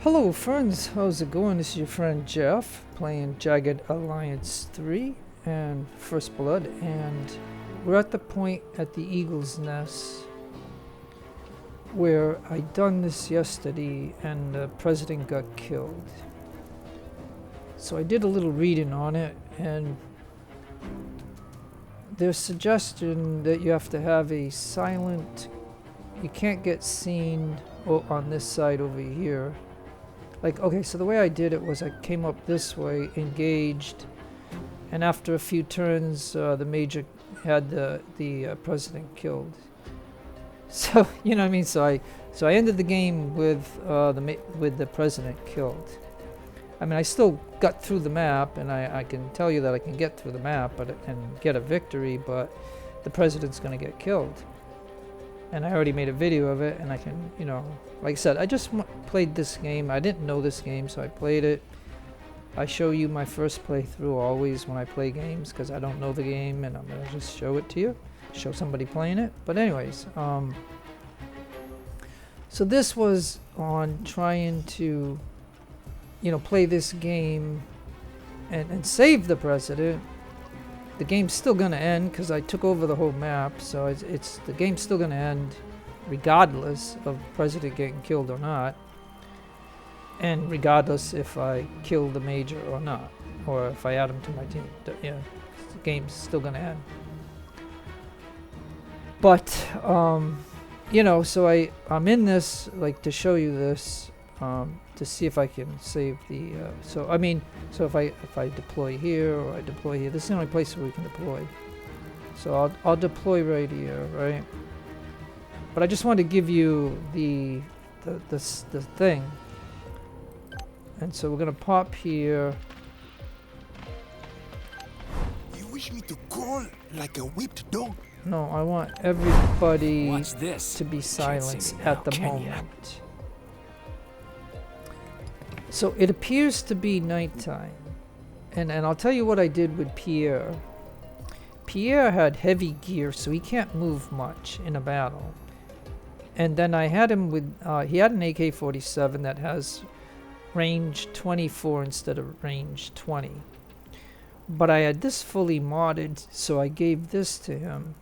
Hello friends, how's it going? This is your friend Jeff playing Jagged Alliance 3 and First Blood, and we're at the point at the Eagles Nest where I done this yesterday and the president got killed. So I did a little reading on it, and there's suggestion that you have to have a silent, you can't get seen on this side over here. Like, okay, so the way I did it was I came up this way, engaged, and after a few turns, the major had the president killed. So you know what I mean. So I ended the game with the president killed. I mean, I still got through the map, and I can tell you that I can get through the map, and get a victory, but the president's gonna get killed. And I already made a video of it, and I can, you know, like I said, I just played this game. I didn't know this game, so I played it. I show you my first playthrough always when I play games, because I don't know the game, and I'm gonna just show it to you, show somebody playing it. But anyways, so this was on trying to, you know, play this game and save the president. The game's still gonna end because I took over the whole map, so it's the game's still gonna end regardless of the president getting killed or not, and regardless if I kill the major or not, or if I add him to my team. Yeah, the game's still gonna end. But you know, so I'm in this like to show you this, to see if I can save the. So I mean, so if I deploy here or I deploy here, this is the only place where we can deploy. So I'll deploy right here, right? But I just wanted to give you the thing. And so we're gonna pop here. You wish me to call like a whipped dog? No, I want everybody Watch this. to be silenced now, at the can ya? moment. So it appears to be nighttime. And I'll tell you what I did with Pierre. Pierre had heavy gear, so he can't move much in a battle. And then I had him with, he had an AK-47 that has range 24 instead of range 20. But I had this fully modded, so I gave this to him,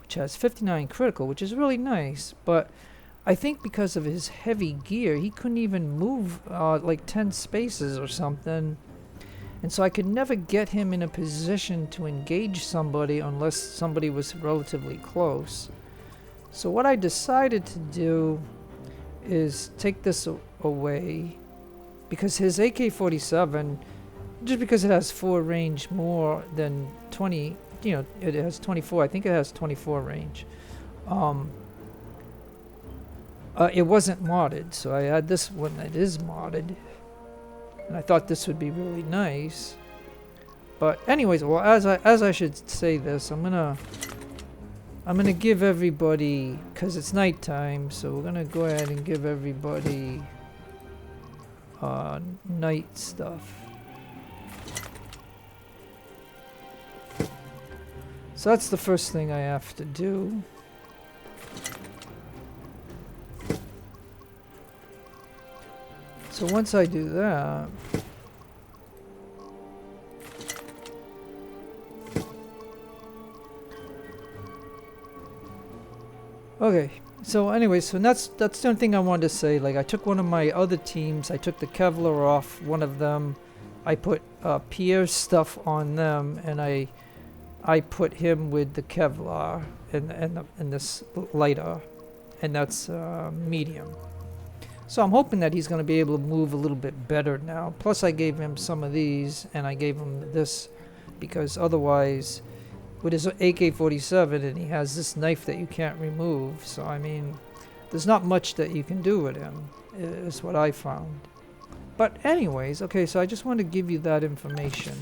which has 59 critical, which is really nice. But I think because of his heavy gear, he couldn't even move like 10 spaces or something. And so I could never get him in a position to engage somebody unless somebody was relatively close. So what I decided to do is take this away, because his AK-47, just because it has 4 range more than 20, you know, it has 24, I think it has 24 range. It wasn't modded, so I had this one that is modded, and I thought this would be really nice. But anyways, well, as I should say this, I'm gonna give everybody, because it's nighttime, so we're gonna go ahead and give everybody night stuff. So that's the first thing I have to do. So once I do that, okay. So anyway, so that's the only thing I wanted to say. Like, I took one of my other teams, I took the Kevlar off one of them, I put Pierre's stuff on them, and I put him with the Kevlar and this lighter, and that's medium. So I'm hoping that he's going to be able to move a little bit better now. Plus I gave him some of these, and I gave him this, because otherwise, with his AK-47, and he has this knife that you can't remove, so I mean, there's not much that you can do with him, is what I found. But anyways, okay, so I just want to give you that information.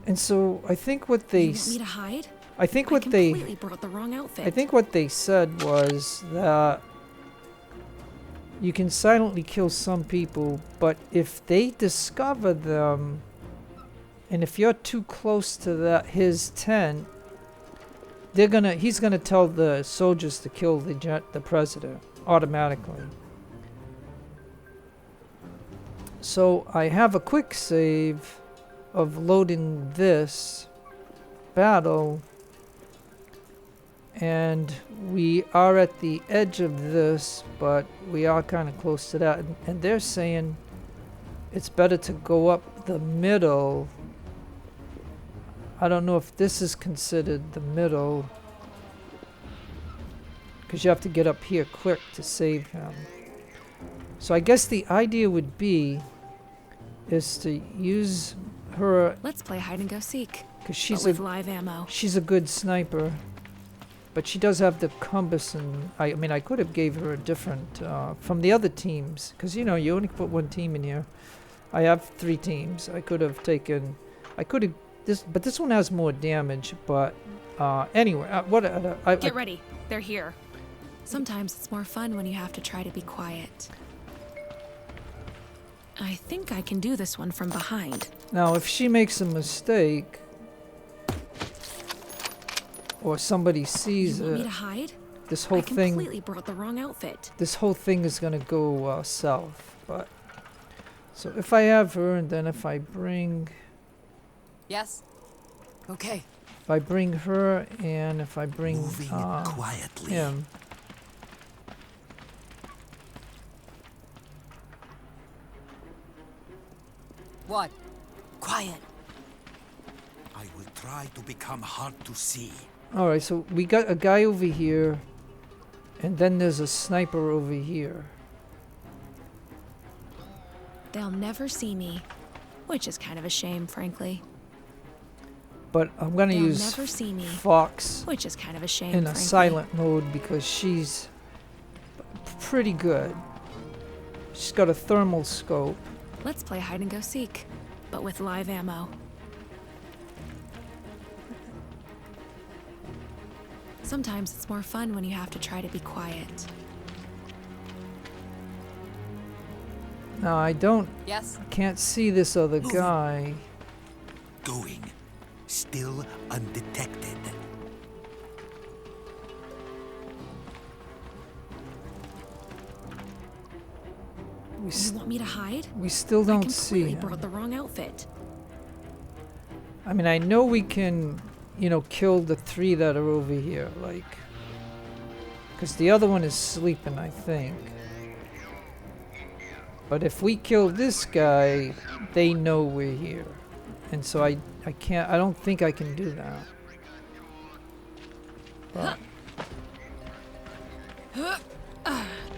And so I think what they You want me to hide? I think what they completely brought the wrong outfit. I think what they said was that you can silently kill some people, but if they discover them, and if you're too close to his tent, he's gonna tell the soldiers to kill the president. automatically. So I have a quick save of loading this battle, and we are at the edge of this, but we are kind of close to that, and they're saying it's better to go up the middle. I don't know if this is considered the middle, because you have to get up here quick to save him. So I guess the idea would be is to use her. Let's play hide and go seek. Because she's with live ammo. She's a good sniper, but she does have the cumbersome. I mean, I could have gave her a different from the other teams, because you know you only put one team in here. I have 3 teams. I could have taken. I could have this, but this one has more damage. But anyway, Get ready. They're here. Sometimes it's more fun when you have to try to be quiet. I think I can do this one from behind. Now, if she makes a mistake, or somebody sees you want me it, to hide? this whole I thing. completely brought the wrong outfit. This whole thing is gonna go south. But so if I have her, and then if I bring. Yes. Okay. If I bring her, and if I bring Moving quietly. him. What? Quiet. I will try to become hard to see. Alright, so we got a guy over here, and then there's a sniper over here. They'll never see me, which is kind of a shame, frankly. But I'm gonna They'll use never see me, Fox which is kind of a shame, in a frankly. silent mode because she's pretty good. She's got a thermal scope. Let's play hide and go seek, but with live ammo. Sometimes it's more fun when you have to try to be quiet. Now I can't see this other guy. Going. Still undetected. You want me to hide? We still don't see I completely him. brought the wrong outfit. I mean, I know we can, you know, kill the 3 that are over here, like, because the other one is sleeping, I think. But if we kill this guy, they know we're here, and so I don't think I can do that. But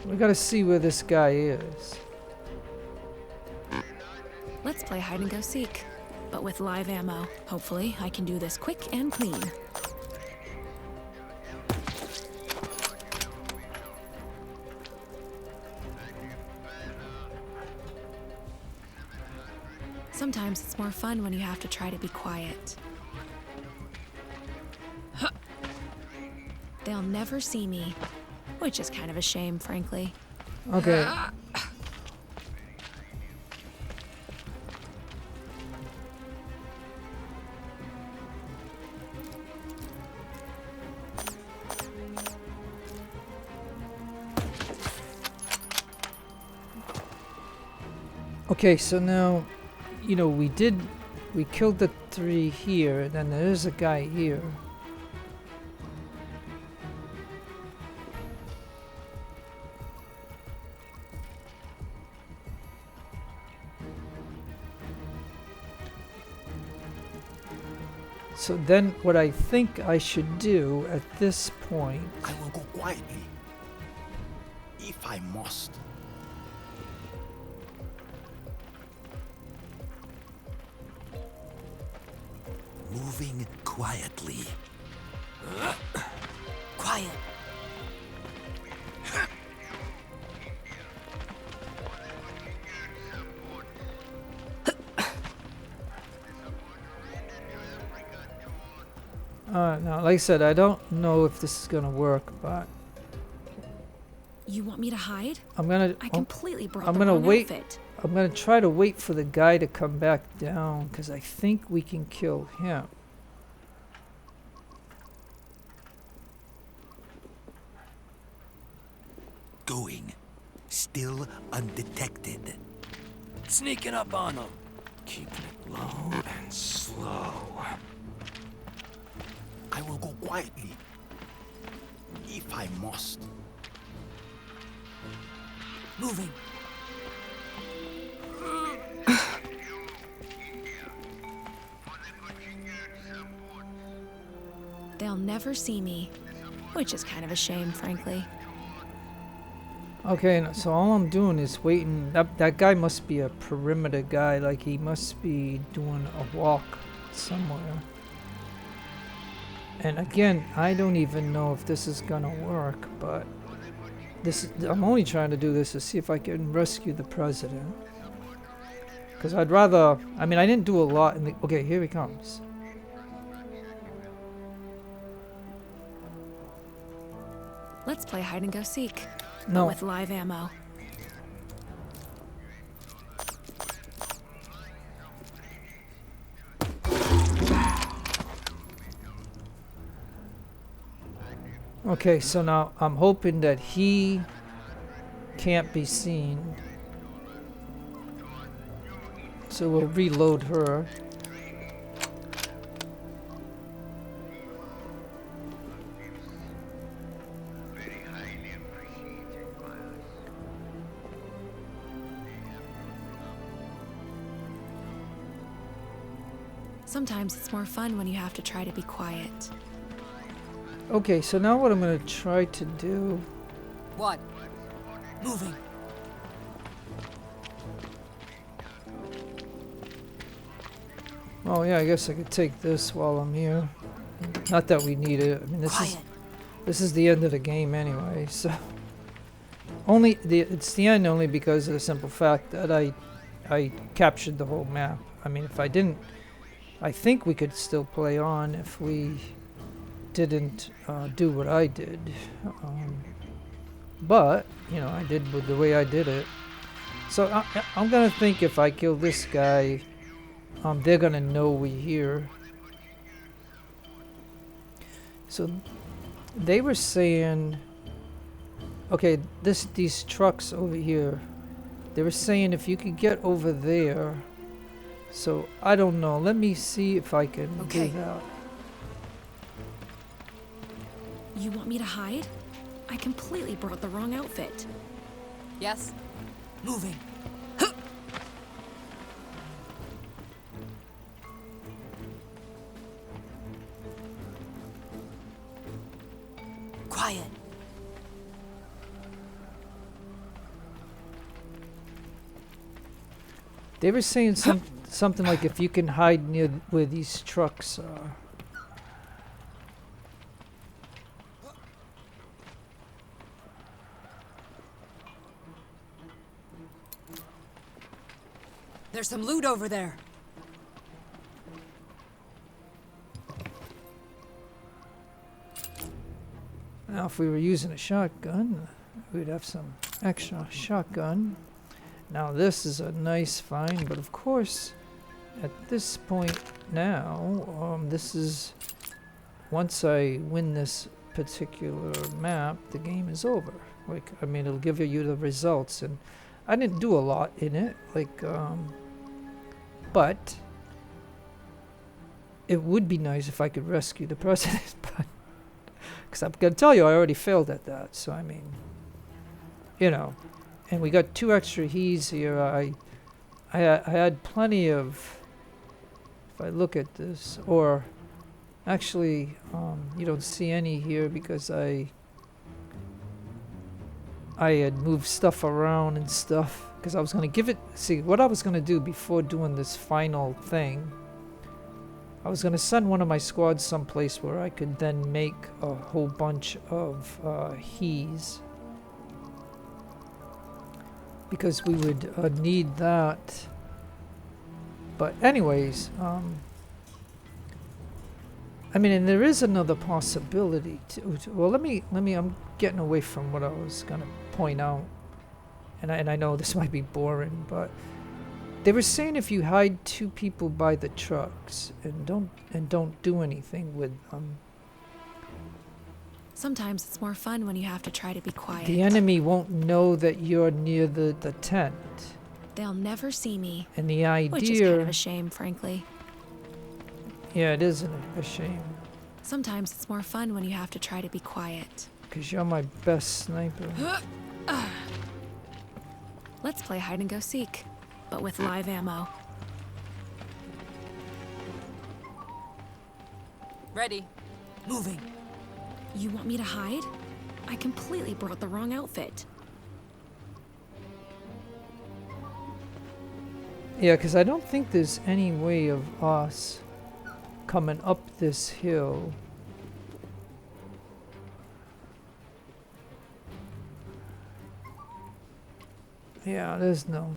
we gotta see where this guy is. Let's play hide and go seek, but with live ammo. Hopefully, I can do this quick and clean. Sometimes it's more fun when you have to try to be quiet. They'll never see me, which is kind of a shame, frankly. Okay. Okay, so now, you know, we killed the 3 here, and then there's a guy here. So then what I think I should do at this point, I will go quietly. If I must. Moving quietly. Quiet. now, like I said, I don't know if this is gonna work, but You want me to hide? I'm gonna. I completely brought I'm the gonna wrong wait. outfit. I'm gonna try to wait for the guy to come back down, because I think we can kill him. going. Still undetected. Sneaking up on them. Keeping it low and slow. I will go quietly. If I must. Moving. They'll never see me, which is kind of a shame, frankly. Okay, so all I'm doing is waiting. That guy must be a perimeter guy. Like, he must be doing a walk somewhere. And again, I don't even know if this is gonna work, but I'm only trying to do this to see if I can rescue the president. Because I'd rather... I mean, I didn't do a lot in the... Okay, here he comes. Let's play hide and go seek. No. With live ammo. Okay, so now I'm hoping that he can't be seen. So we'll reload her. Sometimes it's more fun when you have to try to be quiet. Okay, so now what I'm going to try to do... What? Moving. Oh yeah, I guess I could take this while I'm here. Not that we need it. I mean, this is the end of the game anyway, so... It's the end only because of the simple fact that I captured the whole map. I mean, if I didn't... I think we could still play on if we didn't do what I did. But, you know, I did with the way I did it. So I'm gonna think if I kill this guy, they're gonna know we're here. So they were saying, okay, these trucks over here, they were saying if you could get over there. So I don't know. Let me see if I can do that. You want me to hide? I completely brought the wrong outfit. Yes. Moving. Quiet. They were saying something like if you can hide near where these trucks are. There's some loot over there. Now, if we were using a shotgun, we'd have some extra shotgun. Now, this is a nice find, but of course, at this point now, this is... Once I win this particular map, the game is over. Like, I mean, it'll give you the results, and I didn't do a lot in it, like, but it would be nice if I could rescue the president, but, because I'm gonna tell you, I already failed at that, so I mean, you know, and we got 2 extra he's here. I had plenty of, if I look at this, or actually, you don't see any here because I had moved stuff around and stuff because I was going to give it... See, what I was going to do before doing this final thing, I was going to send one of my squads someplace where I could then make a whole bunch of he's. Because we would need that. But anyways, I mean, and there is another possibility to well, let me, I'm getting away from what I was going to point out. And I know this might be boring, but they were saying if you hide 2 people by the trucks and don't do anything with them, Sometimes it's more fun when you have to try to be quiet. The enemy won't know that you're near the tent. They'll never see me. And the Which is kind of idea... a shame, frankly. Yeah, it is a shame. Sometimes it's more fun when you have to try to be quiet. Because you're my best sniper. Let's play hide and go seek, but with live ammo. Ready. Moving. You want me to hide? I completely brought the wrong outfit. Yeah, because I don't think there's any way of us coming up this hill. Yeah, there's no.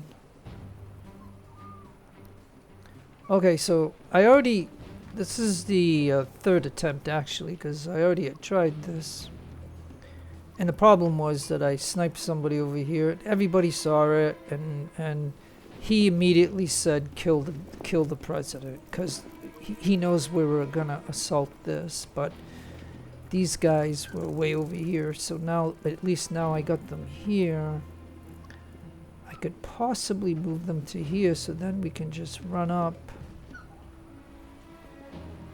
Okay, so I already... This is the third attempt, actually, because I already had tried this. And the problem was that I sniped somebody over here. Everybody saw it, and he immediately said, kill the president, because he knows we were gonna assault this, but these guys were way over here, so now, at least now I got them here. I could possibly move them to here, so then we can just run up.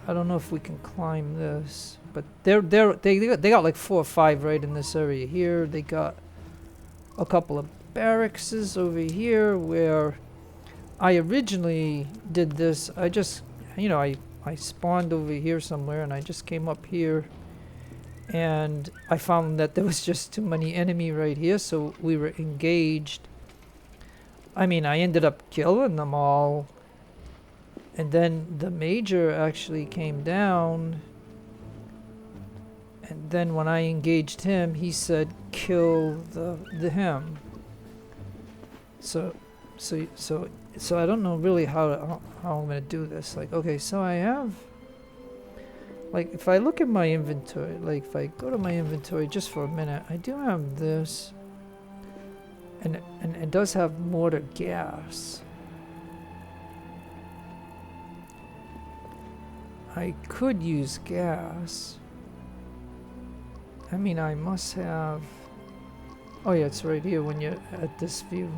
I don't know if we can climb this, but they got like 4 or 5 right in this area here. They got a couple of barracks over here where I originally did this. I just, you know, I spawned over here somewhere and I just came up here and I found that there was just too many enemy right here, so we were engaged. I mean, I ended up killing them all. And then the major actually came down, and then when I engaged him, he said, "Kill the him." So I don't know really how I'm gonna do this. Like, okay, so I have, like, if I look at my inventory, like if I go to my inventory just for a minute, I do have this, and it does have mortar gas. I could use gas. I mean, I must have... Oh yeah, it's right here when you're at this view.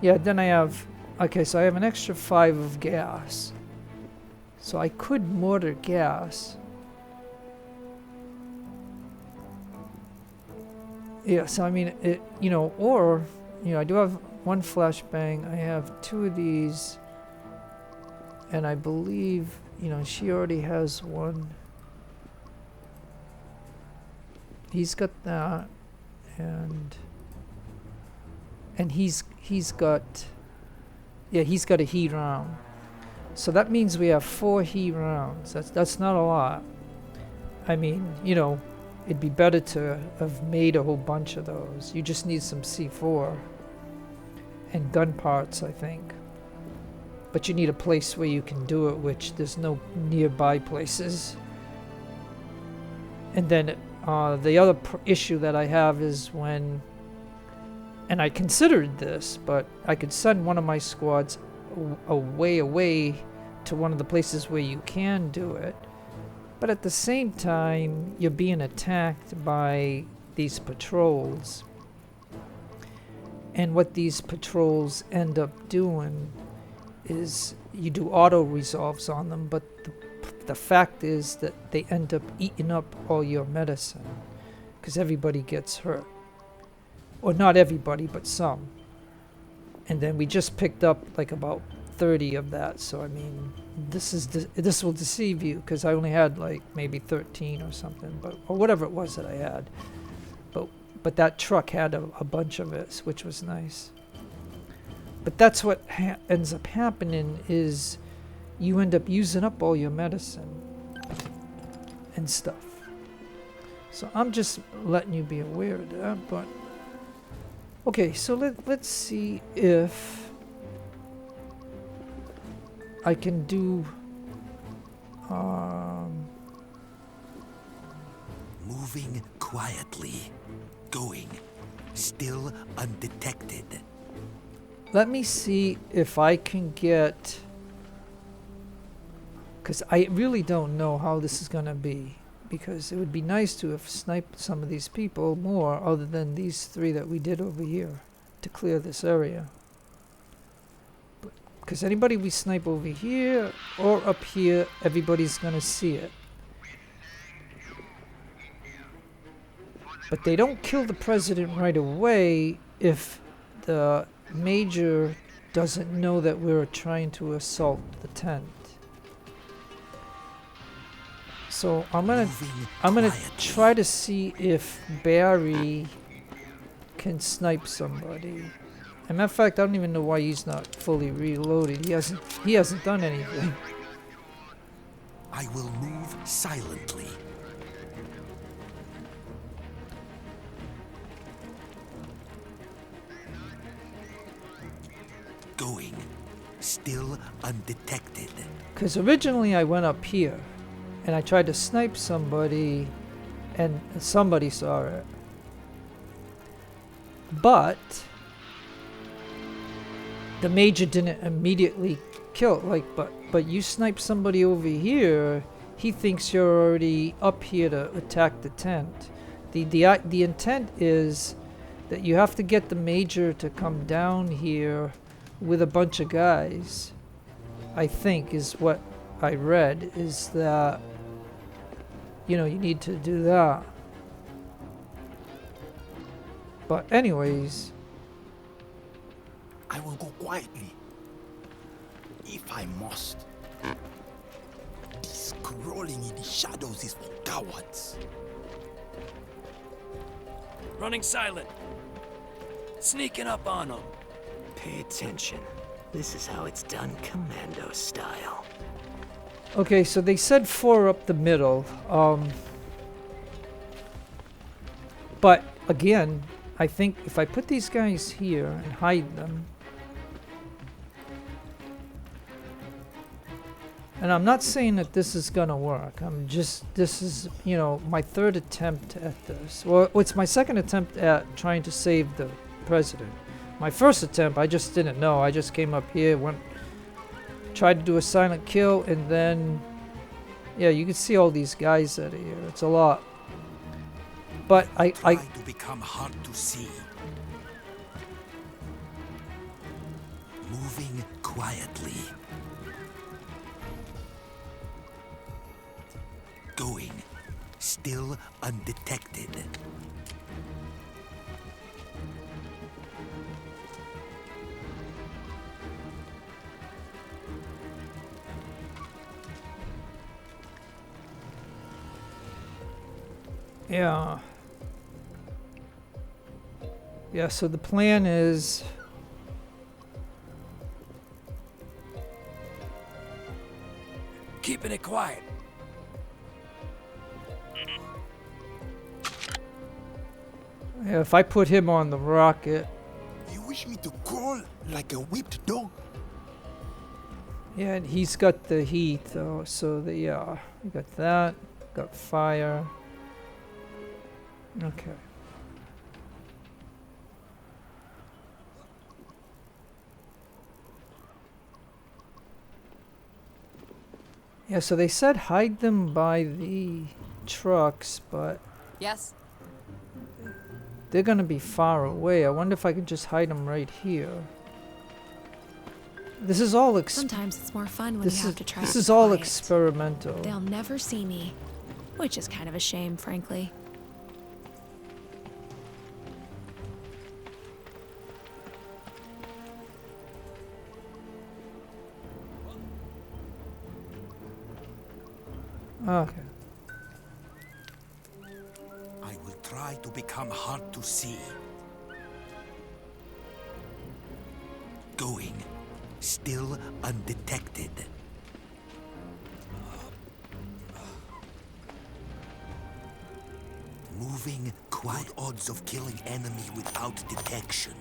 Yeah, then I have... Okay, so I have an extra 5 of gas. So I could mortar gas. Yeah, so I mean, it, you know, or, you know, I do have 1 flashbang. I have 2 of these. And I believe... You know, she already has 1. He's got that, and he's got, yeah, he's got a heat round. So that means we have 4 heat rounds. That's not a lot. I mean, you know, it'd be better to have made a whole bunch of those. You just need some C4 and gun parts, I think. But you need a place where you can do it, which there's no nearby places. And then the other issue that I have is when, and I considered this, but I could send one of my squads away to one of the places where you can do it. But at the same time, you're being attacked by these patrols. And what these patrols end up doing is you do auto resolves on them, but the fact is that they end up eating up all your medicine because everybody gets hurt, or not everybody, but some. And then we just picked up like about 30 of that, so I mean, this will deceive you because I only had like maybe 13 or something, but or whatever it was that I had, but that truck had a bunch of it, which was nice. But that's what ends up happening is you end up using up all your medicine and stuff. So I'm just letting you be aware of that. But okay, so let's see if I can do Moving quietly. Going. Still undetected. Let me see if I can get, because I really don't know how this is going to be, because it would be nice to have sniped some of these people more, other than these 3 that we did over here to clear this area. Because anybody we snipe over here or up here, everybody's gonna see it. But they don't kill the president right away if the major doesn't know that we're trying to assault the tent. So I'm gonna try to see if Barry can snipe somebody. As a matter of fact, I don't even know why he's not fully reloaded. He hasn't done anything. I will move silently. Going, still undetected. Because originally I went up here and I tried to snipe somebody and somebody saw it. But the major didn't immediately kill it. Like, but you snipe somebody over here, he thinks you're already up here to attack the tent. The intent is that you have to get the major to come down here with a bunch of guys. I think is what I read, is that, you know, you need to do that. But anyways, I will go quietly, if I must. This crawling in the shadows is for cowards. Running silent. Sneaking up on them. Pay attention. This is how it's done commando style. okay, so they said 4 up the middle. But again, I think if I put these guys here and hide them, and I'm not saying that this is gonna work. This is, you know, my 3rd attempt at this. Well, it's my 2nd attempt at trying to save the president. My 1st attempt, I just didn't know. I just came up here, tried to do a silent kill, and then, yeah, you can see all these guys out of here. It's a lot. But I Try to become hard to see. Moving quietly. Going, still undetected. Yeah. Yeah, so the plan is Keeping it quiet. yeah, if I put him on the rocket, You wish me to crawl like a whipped dog? yeah, and he's got the heat though, so yeah, we got that, got fire. Okay. Yeah, so they said hide them by the trucks, but Yes? they're gonna be far away. I wonder if I can just hide them right here. This is all Sometimes it's more fun when you have to try this to is be all quiet. experimental. They'll never see me, which is kind of a shame, frankly. Okay. I will try to become hard to see. Going, still undetected. Moving quiet. Good odds of killing enemy without detection.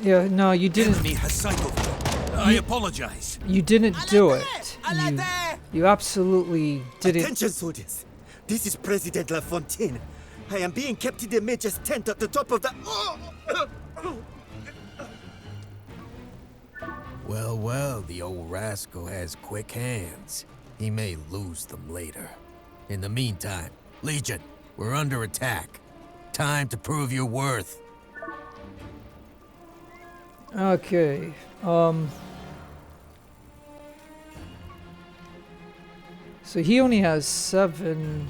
Yeah, no, you didn't. Enemy has sight of me. I apologize. You didn't do it. You absolutely didn't. Attention, soldiers. This is President LaFontaine. I am being kept in the Major's tent at the top of the... Well, well, the old rascal has quick hands. He may lose them later. In the meantime, Legion, we're under attack. Time to prove your worth. Okay. So he only has 7.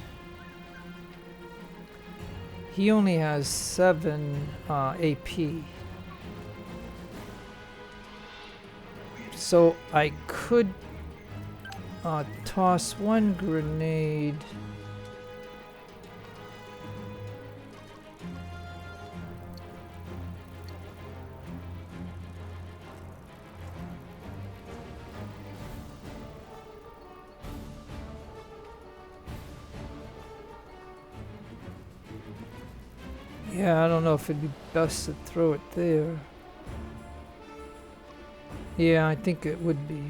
He only has 7 AP. So I could toss 1 grenade. Yeah, I don't know if it'd be best to throw it there. Yeah, I think it would be.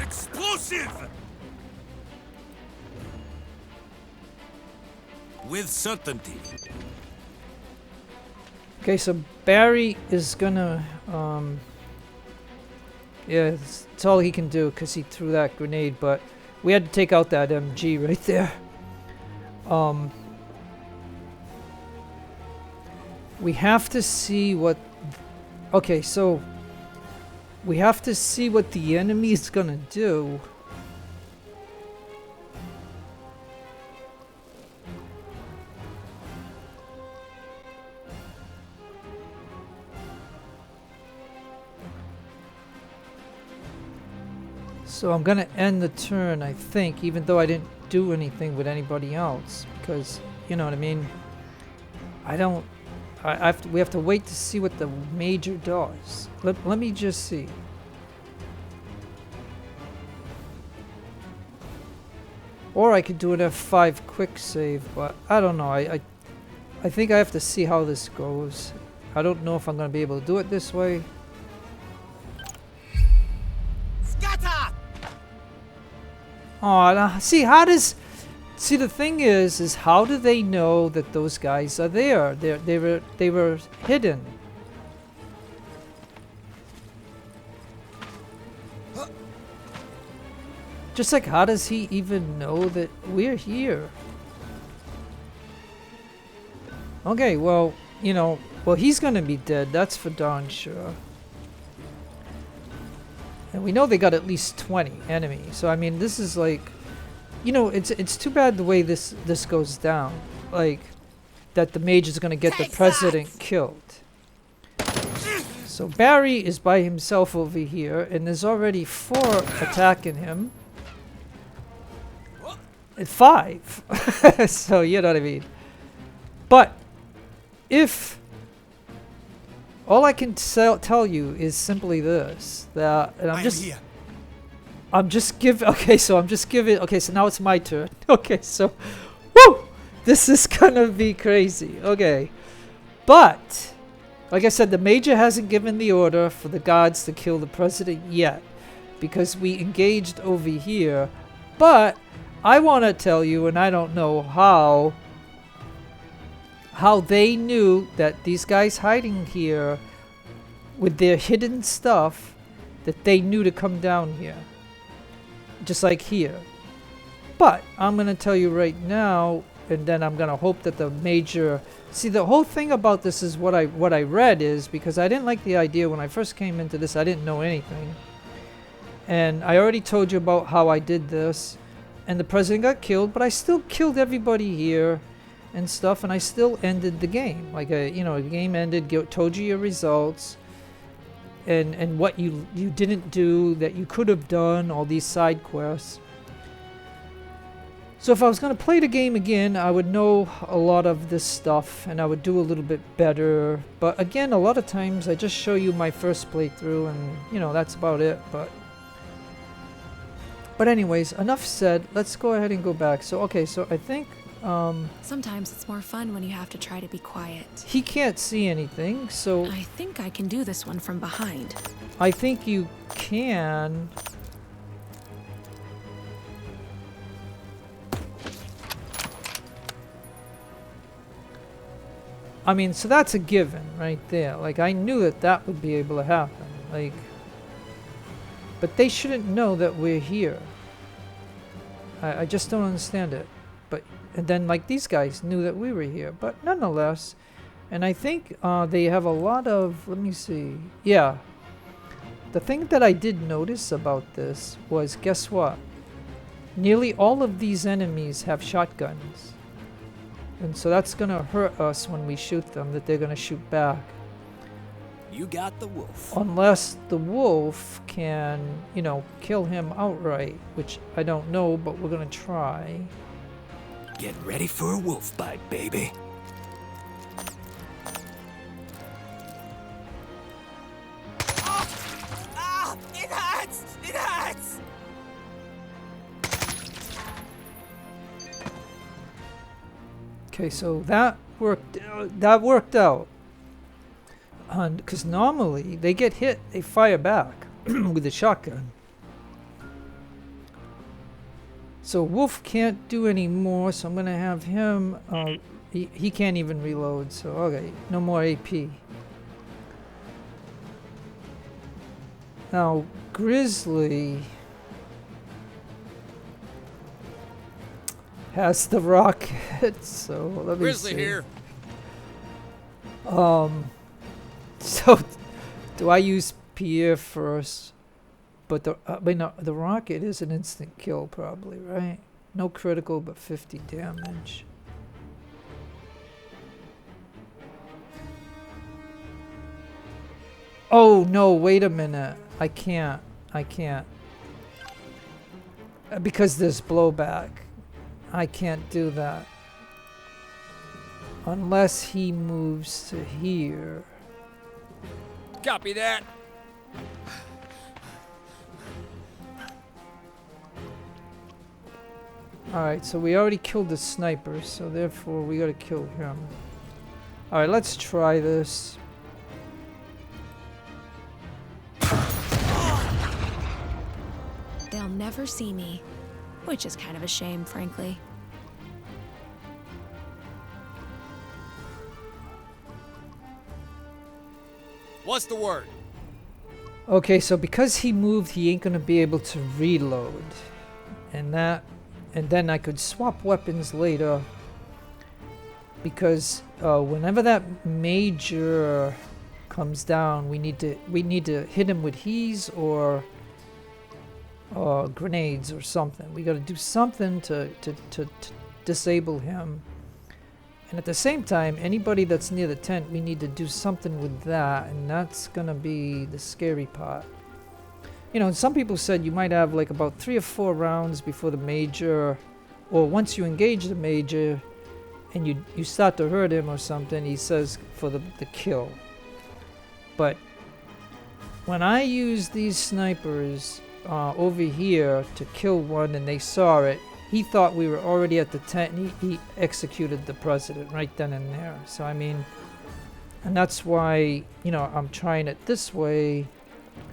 Explosive! With certainty. Okay, so Barry is gonna, yeah, it's all he can do because he threw that grenade, but we had to take out that MG right there. We have to see what, okay, so we have to see what the enemy is gonna do. So I'm gonna end the turn, I think, even though I didn't do anything with anybody else, because you know what I mean. We have to wait to see what the major does. Let me just see. Or I could do an F5 quick save, but I don't know. I think I have to see how this goes. I don't know if I'm gonna be able to do it this way. Oh, see, how does... See, the thing is how do they know that those guys are there? They were hidden. Just like, how does he even know that we're here? Okay, well, you know, well, he's gonna be dead, that's for darn sure. And we know they got at least 20 enemies, so I mean, this is like, you know, it's too bad the way this goes down, like that the mage is gonna get the president killed. So Barry is by himself over here, and there's already 4 attacking him. And 5, so you know what I mean. But if all I can tell you is simply this, that, and I'm just giving, okay, so now it's my turn. Okay, so, woo! This is gonna be crazy, okay. But, like I said, the major hasn't given the order for the guards to kill the president yet, because we engaged over here, but I want to tell you, and I don't know how they knew that these guys hiding here with their hidden stuff, that they knew to come down here. Just like here. But I'm going to tell you right now, and then I'm going to hope that the major... See, the whole thing about this is what I read is, because I didn't like the idea when I first came into this, I didn't know anything. And I already told you about how I did this. And the president got killed, but I still killed everybody here and stuff, and I still ended the game. Like, you know, the game ended, told you your results, and what you didn't do that you could have done, all these side quests. So if I was going to play the game again, I would know a lot of this stuff, and I would do a little bit better. But again, a lot of times I just show you my first playthrough, and, you know, that's about it. But anyways, enough said. Let's go ahead and go back. So, okay, so I think Sometimes it's more fun when you have to try to be quiet. He can't see anything, so I think I can do this one from behind. I think you can. I mean, so that's a given right there. Like, I knew that that would be able to happen. Like, but they shouldn't know that we're here. I just don't understand it. But, and then, like, these guys knew that we were here. But nonetheless, and I think they have a lot of, let me see. Yeah. The thing that I did notice about this was, guess what? Nearly all of these enemies have shotguns. And so that's gonna hurt us when we shoot them, that they're gonna shoot back. You got the wolf. Unless the wolf can, you know, kill him outright, which I don't know, but we're gonna try. Get ready for a wolf bite, baby. It hurts! It hurts! Okay, so that worked out. And because normally they get hit, they fire back with a shotgun. So Wolf can't do any more, so I'm gonna have him. He can't even reload. So okay, no more AP. Now Grizzly has the rocket, so let me Grizzly see. here. So do I use Pierre first? But the rocket is an instant kill probably, right? No critical, but 50 damage. Oh no, wait a minute. I can't. Because there's blowback. I can't do that. Unless he moves to here. Copy that. Alright, so we already killed the sniper, so therefore we gotta kill him. Alright, let's try this. They'll never see me, which is kind of a shame, frankly. What's the word? Okay, so because he moved, he ain't gonna be able to reload. And then I could swap weapons later. Because whenever that major comes down, we need to hit him with he's or grenades or something. We gotta do something to disable him. And at the same time, anybody that's near the tent, we need to do something with that, and that's gonna be the scary part. You know, some people said you might have like about 3 or 4 rounds before the major, or once you engage the major and you start to hurt him or something, he says for the kill. But when I use these snipers over here to kill one and they saw it, he thought we were already at the tent and he executed the president right then and there. So I mean, and that's why, you know, I'm trying it this way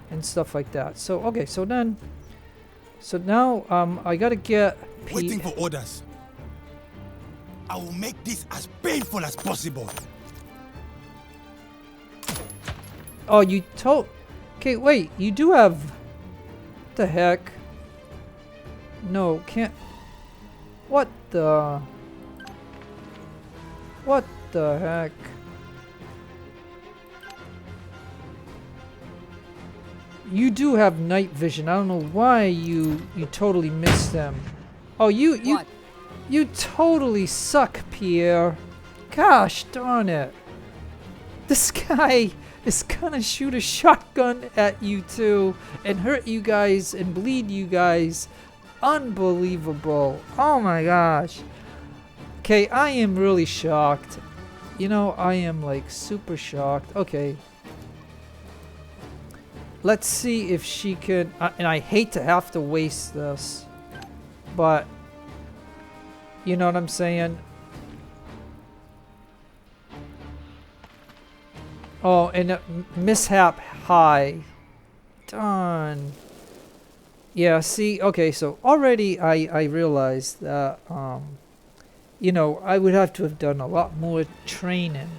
and stuff like that. So okay, so now I gotta get Waiting for orders. I will make this as painful as possible. Oh, you told. Okay, wait. You do have. What the heck? No, can't. What the? What the heck? You do have night vision. I don't know why you totally missed them. Oh, you totally suck, Pierre. Gosh darn it. This guy is gonna shoot a shotgun at you two and hurt you guys and bleed you guys. Unbelievable. Oh my gosh. Okay, I am really shocked. You know, I am like super shocked. Okay. Let's see if she can, and I hate to have to waste this, but You know what I'm saying? Oh, and mishap high. Darn. Yeah, see, okay, so already I realized that, you know, I would have to have done a lot more training,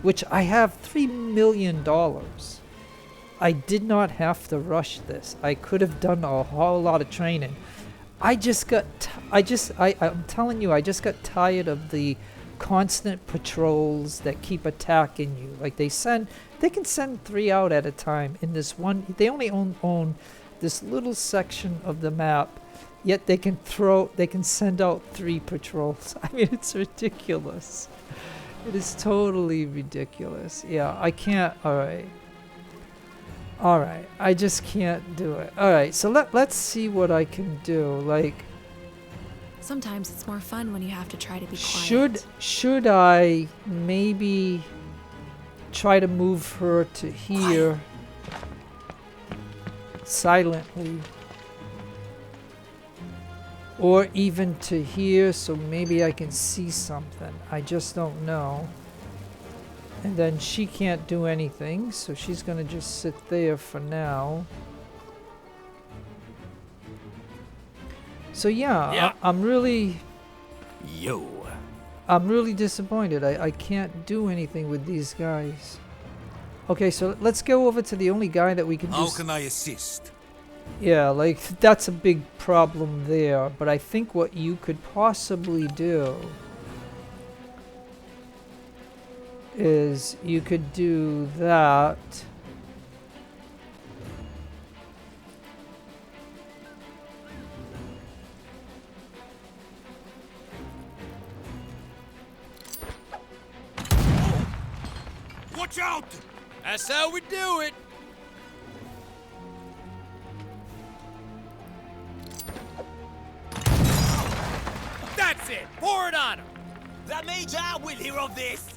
which I have $3 million. I did not have to rush this. I could have done a whole lot of training. I'm telling you, I just got tired of the constant patrols that keep attacking you. Like they can send 3 out at a time in this one. They only own this little section of the map, yet they can send out 3 patrols. I mean, it's ridiculous. It is totally ridiculous. Yeah, I can't. All right, I just can't do it. All right, so let's see what I can do. Like, Sometimes it's more fun when you have to try to be quiet. should I maybe try to move her to here silently, or even to here, so maybe I can see something? I just don't know. And then she can't do anything, so she's gonna just sit there for now. So yeah, I'm really disappointed. I can't do anything with these guys. Okay, so let's go over to the only guy that we can do. How can I assist? Yeah, like that's a big problem there, but I think what you could possibly do is you could do that. Watch out! That's how we do it. That's it! Pour it on him! The Major will hear of this!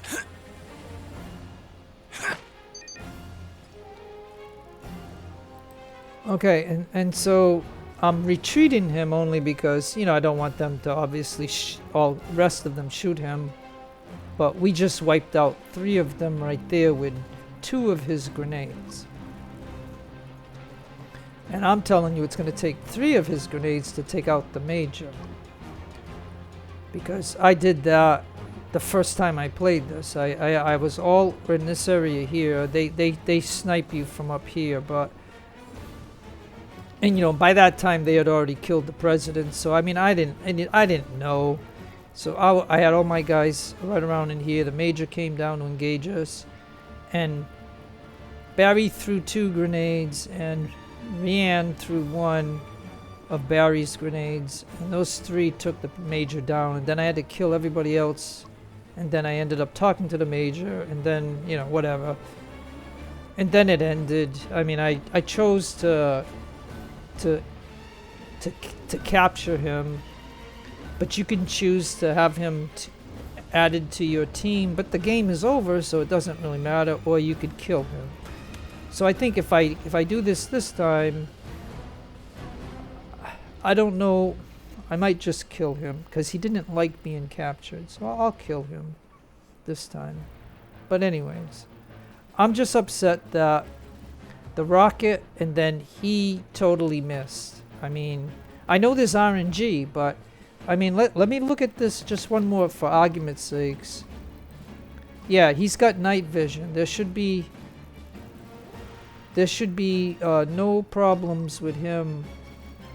Okay, and so I'm retreating him only because, you know, I don't want them to obviously all the rest of them shoot him. But we just wiped out 3 of them right there with 2 of his grenades. And I'm telling you, it's going to take 3 of his grenades to take out the Major. Because I did that the first time I played this. I was all in this area here. They snipe you from up here, but... And you know, by that time they had already killed the president, so I mean, I didn't know. So I had all my guys right around in here. The Major came down to engage us, and Barry threw 2 grenades, and Rianne threw 1 of Barry's grenades, and those 3 took the Major down. And then I had to kill everybody else, and then I ended up talking to the Major, and then, you know, whatever. And then it ended. I mean, I chose to capture him, but you can choose to have him added to your team, but the game is over, so it doesn't really matter, or you could kill him. So I think if I do this time, I don't know, I might just kill him, because he didn't like being captured, so I'll kill him this time. But anyways, I'm just upset that the rocket, and then he totally missed. I mean, I know there's RNG, but I mean, let me look at this just one more for argument's sakes. Yeah, he's got night vision. There should be no problems with him.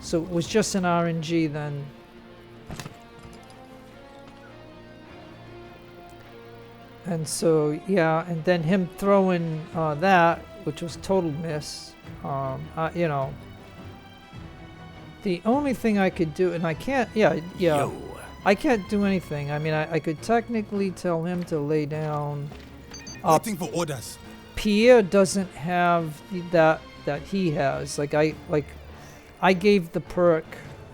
So it was just an RNG then. And so yeah, and then him throwing that, which was total miss. You know, the only thing I could do, and I can't, I can't do anything. I mean, I could technically tell him to lay down. Waiting for orders. Pierre doesn't have that he has. I gave the perk,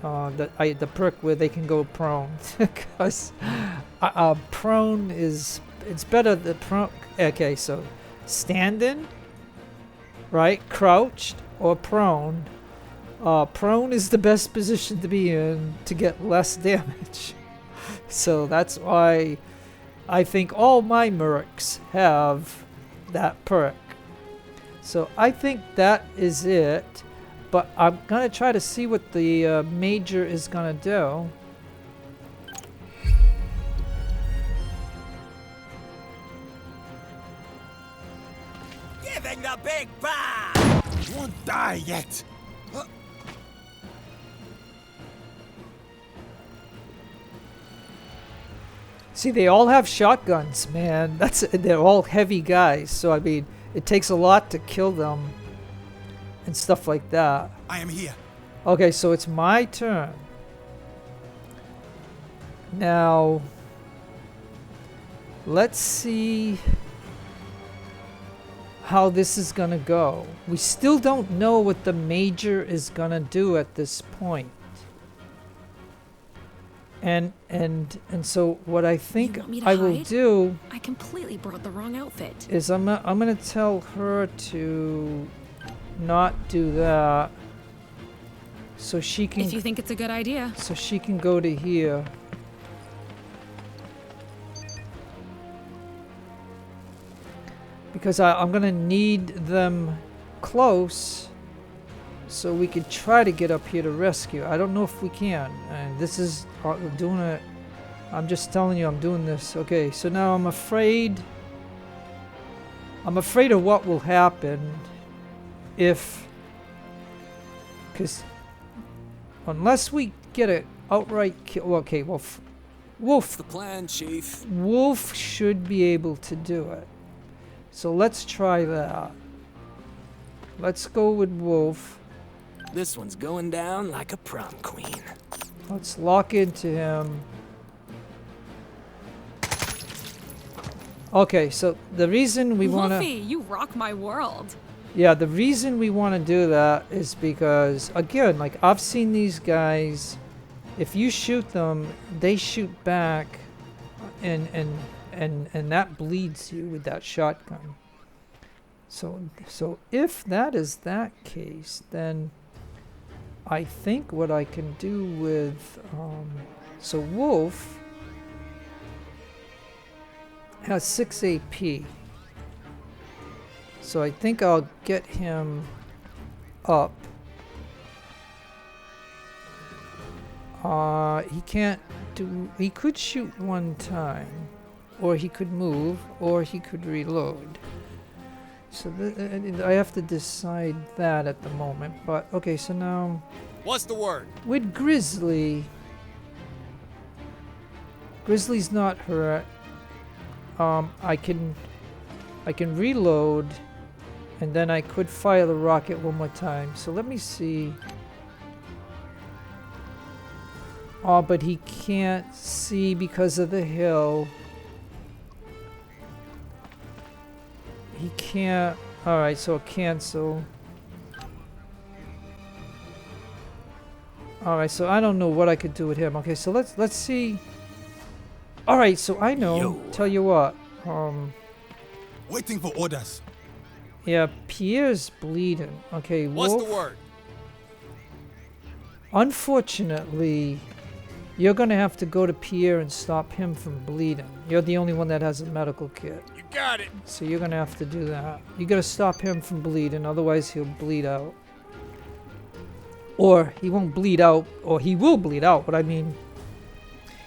the perk where they can go prone, because prone it's better than prone. Okay, so standing, right, crouched, or prone. Prone is the best position to be in to get less damage. So that's why I think all my mercs have that perk. So I think that is it. But I'm gonna try to see what the major is gonna do. Giving the big bang! You won't die yet. See, they all have shotguns, man. They're all heavy guys. So I mean, it takes a lot to kill them and stuff like that. I am here. Okay, so it's my turn. Now, let's see how this is gonna go. We still don't know what the major is gonna do at this point. And so what I think want me to I will hide? do I completely brought the wrong outfit. is I'm gonna tell her to not do that, so she can If you think it's a good idea. go to here. Because I'm gonna need them close so we could try to get up here to rescue. I don't know if we can, and this is doing it. I'm just telling you I'm doing this. Okay, so now I'm afraid of what will happen if, because unless we get it outright kill. Okay, well, Wolf. The plan, Chief. Wolf should be able to do it. So let's try that. Let's go with Wolf. This one's going down like a prom queen. Let's lock into him. Okay, so the reason we want Wolfie, to... you rock my world. Yeah, the reason we want to do that is because, again, like, I've seen these guys, if you shoot them, they shoot back, and that bleeds you with that shotgun. So if that is that case, then I think what I can do with, so Wolf has 6 AP. So I think I'll get him up. He can't do, he could shoot one time, or he could move, or he could reload. So I have to decide that at the moment. But okay, so now What's the word? with Grizzly's not hurt. I can reload, and then I could fire the rocket one more time. So let me see. Oh, but he can't see because of the hill. He can't. Alright, so cancel. Alright, so I don't know what I could do with him. Okay, so let's see. Alright, so I know. Yo. Tell you what. Waiting for orders. Yeah, Pierre's bleeding. Okay, What's Wolf. the word? Unfortunately, you're gonna have to go to Pierre and stop him from bleeding. You're the only one that has a medical kit. You got it. So you're gonna have to do that. You gotta stop him from bleeding, otherwise he'll bleed out. Or he won't bleed out, or he will bleed out, but I mean,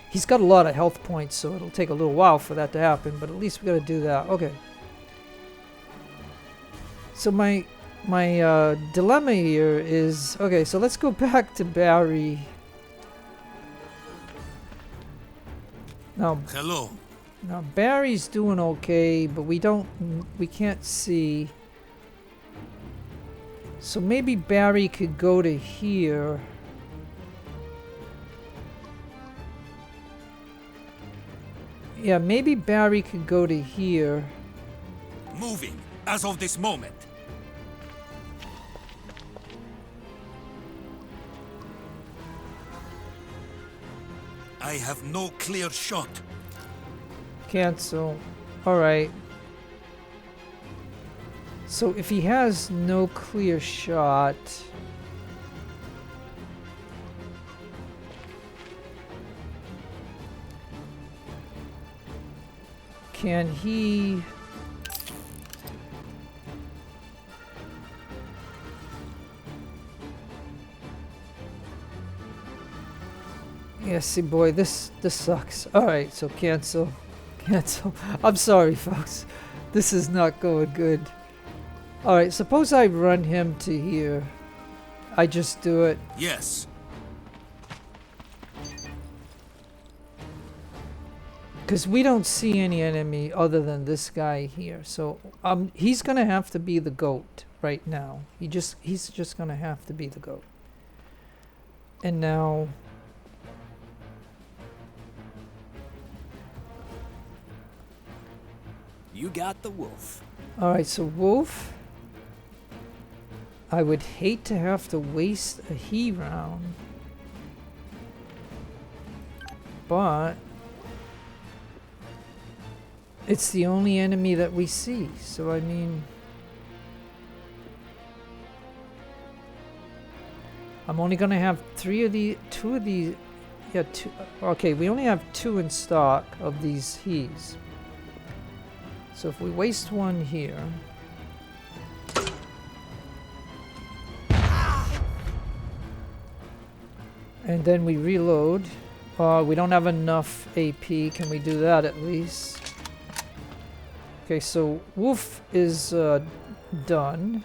he's got a lot of health points, so it'll take a little while for that to happen, but at least we gotta do that. Okay. So my dilemma here is, okay, so let's go back to Barry. Now Hello. Barry's doing okay, but we can't see. So maybe Barry could go to here. Yeah, maybe Barry could go to here. Moving as of this moment. I have no clear shot. Cancel. Alright. So if he has no clear shot... can he... Yeah, see, boy, this sucks. Alright, so cancel. Cancel. I'm sorry, folks. This is not going good. Alright, suppose I run him to here. I just do it. Yes. Because we don't see any enemy other than this guy here. So he's going to have to be the goat right now. He's just going to have to be the goat. And now... You got the wolf. Alright, so wolf. I would hate to have to waste a he round. But it's the only enemy that we see. So I mean, I'm only gonna have two of these. Yeah, two. Okay, we only have 2 in stock of these he's. So if we waste one here. And then we reload. We don't have enough AP. Can we do that at least? Okay, so Wolf is done.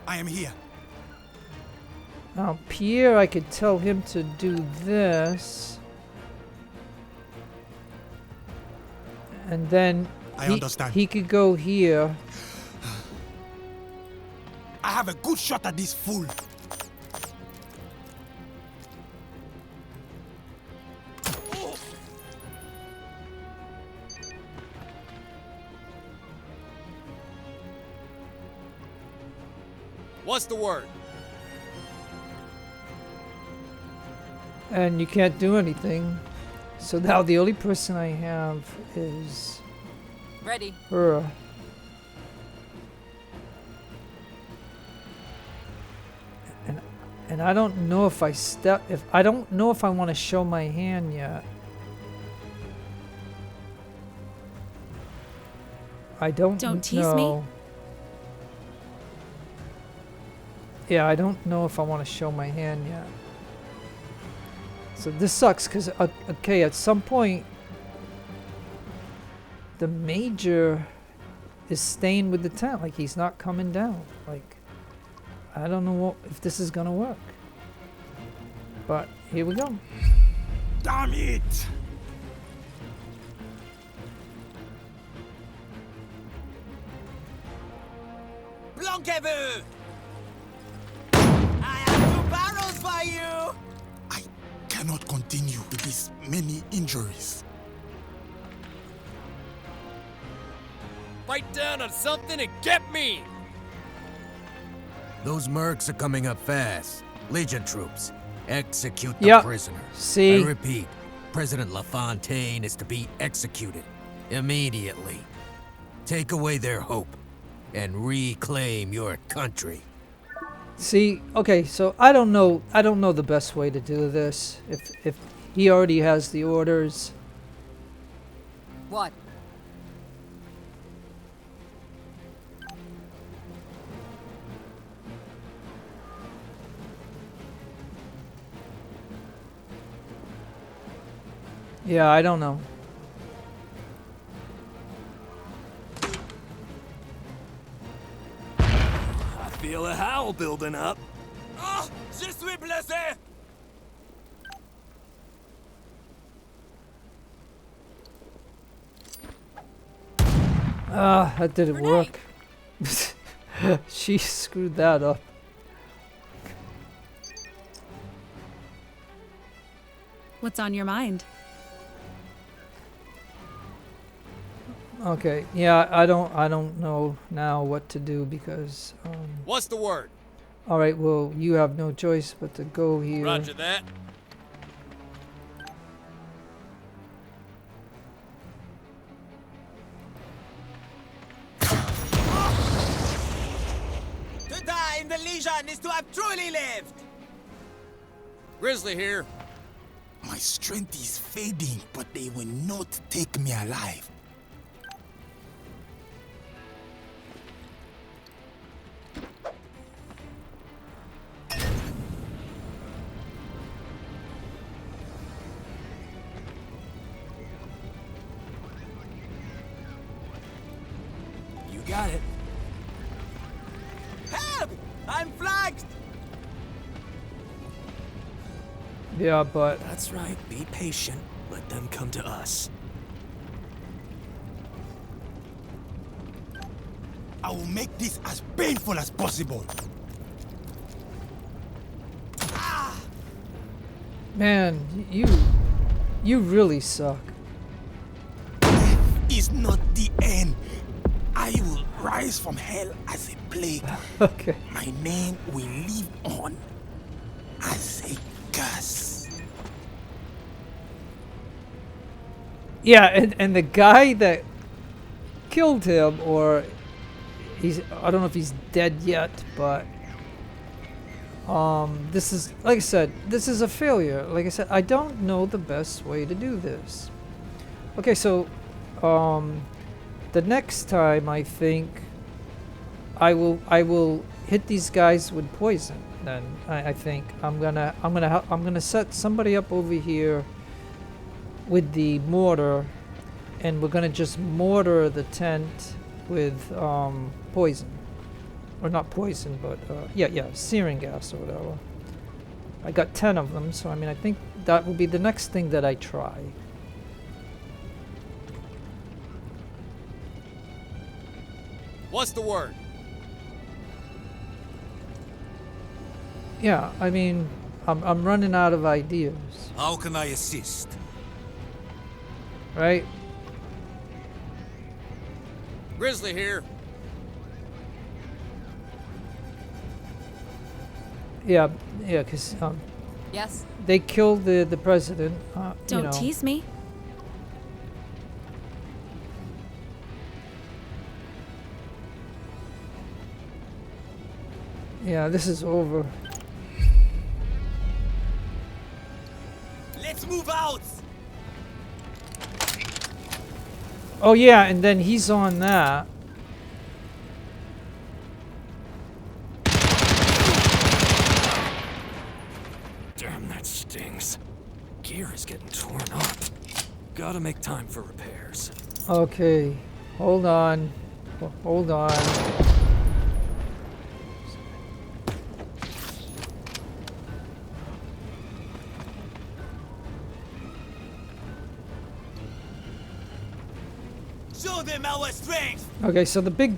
I am here. Now Pierre, I could tell him to do this. And then I understand. He could go here. I have a good shot at this fool. What's the word? And you can't do anything. So now the only person I have is Ready. her. And I don't know if I don't know if I want to show my hand yet. I don't tease me. know. Yeah, I don't know if I want to show my hand yet. So this sucks because, okay, at some point, the major is staying with the tent. Like, he's not coming down. Like, I don't know if this is going to work. But here we go. Damn it! Blanquez-vous! I have 2 barrels for you! I cannot continue with these many injuries. Bite down on something and get me! Those mercs are coming up fast. Legion troops. Execute the prisoner. See? I repeat, President LaFontaine is to be executed. Immediately. Take away their hope and reclaim your country. See, okay, so I don't know the best way to do this. If he already has the orders. What? Yeah, I don't know. I feel a howl building up. Ah! Je suis blessé! Ah, that didn't work. She screwed that up. What's on your mind? Okay, yeah, I don't know now what to do because What's the word? all right, well, you have no choice but to go here. Roger that. To die in the Legion is to have truly lived! Grizzly here. My strength is fading, but they will not take me alive. got it. Help! I'm flagged! Yeah, but That's right. Be patient. Let them come to us. I will make this as painful as possible. man, you really suck. Is not the end. I will rise from hell as a plague. Okay. My name will live on as a curse. Yeah, and the guy that killed him, or I don't know if he's dead yet, but this is, like I said, this is a failure. Like I said, I don't know the best way to do this. Okay, so the next time I think I will hit these guys with poison. Then I think I'm gonna set somebody up over here with the mortar, and we're gonna just mortar the tent with poison, or not poison, but yeah, searing gas or whatever. I got 10 of them, so I mean I think that will be the next thing that I try. What's the word? Yeah, I mean I'm running out of ideas, How can I assist? right? Grizzly here. Yeah, because Yes? they killed the president. Don't you know. tease me. Yeah, this is over. Let's move out! Oh yeah, and then he's on that. Damn, that stings. Gear is getting torn up. Gotta make time for repairs. Okay, hold on. Hold on. Show them our strength! Okay, so the big.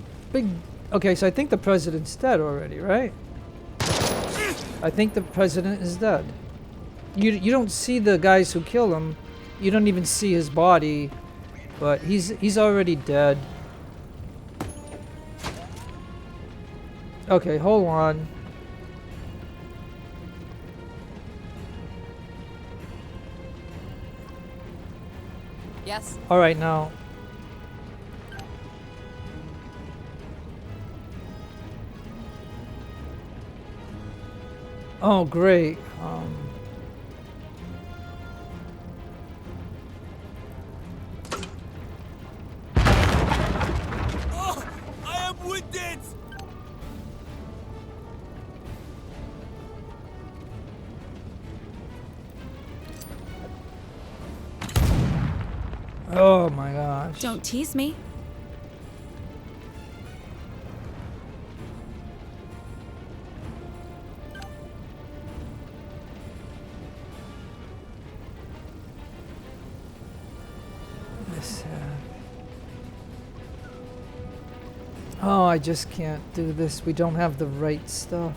Okay, so I think the president's dead already, right? I think the president is dead. You don't see the guys who kill him. You don't even see his body, but he's already dead. Okay, hold on. Yes? All right, now. Oh, great. Oh, I am wounded! Oh my gosh. Don't tease me. Oh, I just can't do this. We don't have the right stuff.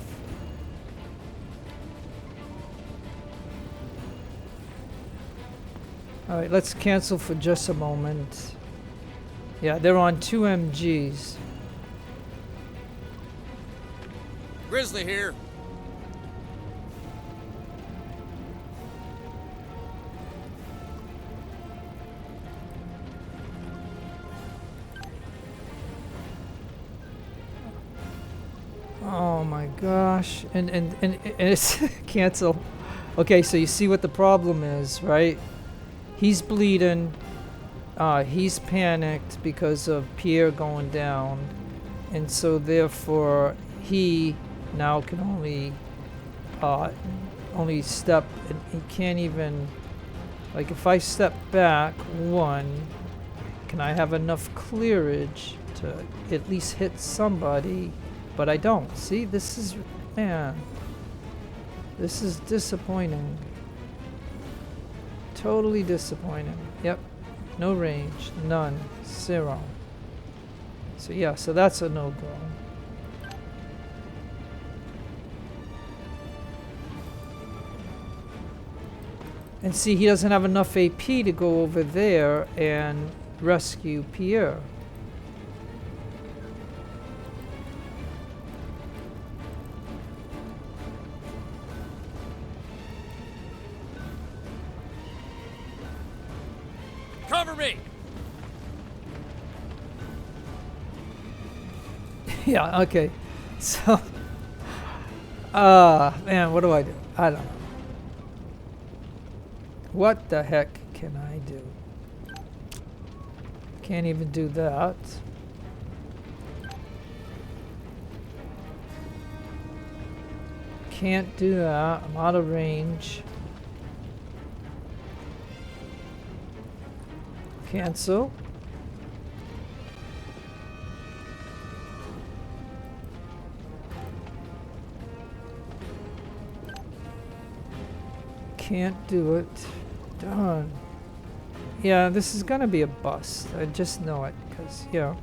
Alright, let's cancel for just a moment. Yeah, they're on 2 MGs. Grizzly here. Oh my gosh. And it's cancel. Okay, so you see what the problem is, right? He's bleeding. He's panicked because of Pierre going down. And so therefore he now can only step, and he can't even, like if I step back 1, can I have enough clearage to at least hit somebody, but I don't. See, this is, man, this is disappointing. Totally disappointing. Yep, no range, none, 0. So yeah, so that's a no-go. And see, he doesn't have enough AP to go over there and rescue Pierre. Cover me! Yeah, okay. So, man, what do? I don't know. What the heck can I do? Can't even do that. Can't do that. I'm out of range. Cancel. Can't do it. Darn. Yeah, this is gonna be a bust. I just know it, because, yeah.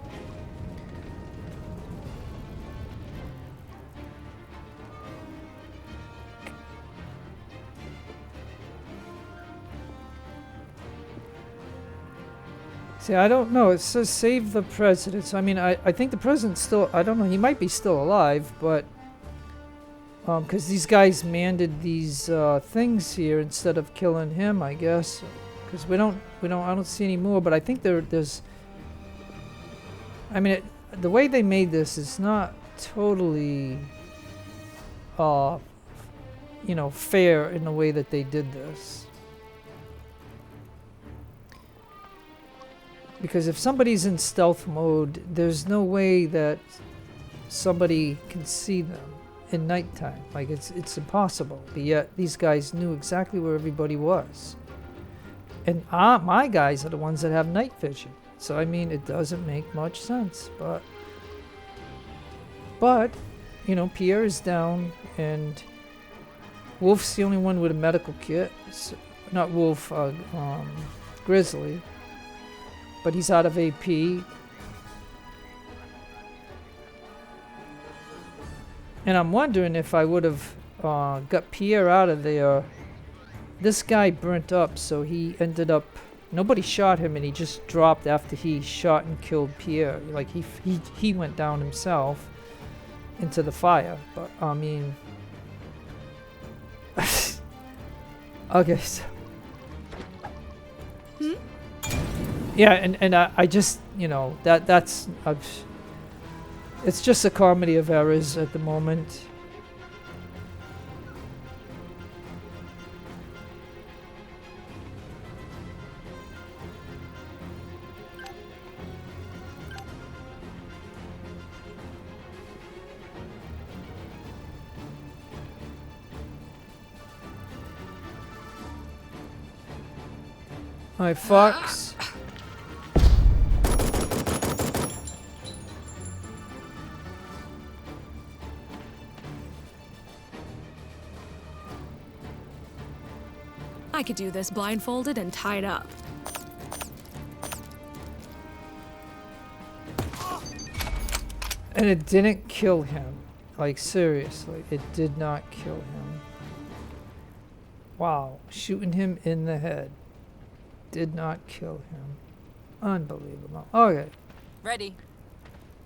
See, I don't know. It says save the president. So, I mean, I think the president's still, I don't know, he might be still alive, but because these guys manded these things here instead of killing him, I guess. Because I don't see any more. But I think there's. I mean, the way they made this is not totally, you know, fair in the way that they did this. Because if somebody's in stealth mode, there's no way that somebody can see them in nighttime. Like, it's impossible. But yet these guys knew exactly where everybody was. And my guys are the ones that have night vision. So I mean, it doesn't make much sense. But you know, Pierre is down, and Wolf's the only one with a medical kit. So, not Wolf, Grizzly. But he's out of AP. And I'm wondering if I would have got Pierre out of there. This guy burnt up, so he ended up... Nobody shot him, and he just dropped after he shot and killed Pierre. Like, he went down himself into the fire. But, I mean... okay, so... Yeah, and I just, you know, that's... it's just a comedy of errors at the moment. Alright, Fox. I could do this blindfolded and tied up. And it didn't kill him. Like, seriously, it did not kill him. Wow, shooting him in the head did not kill him. Unbelievable. Okay. Ready.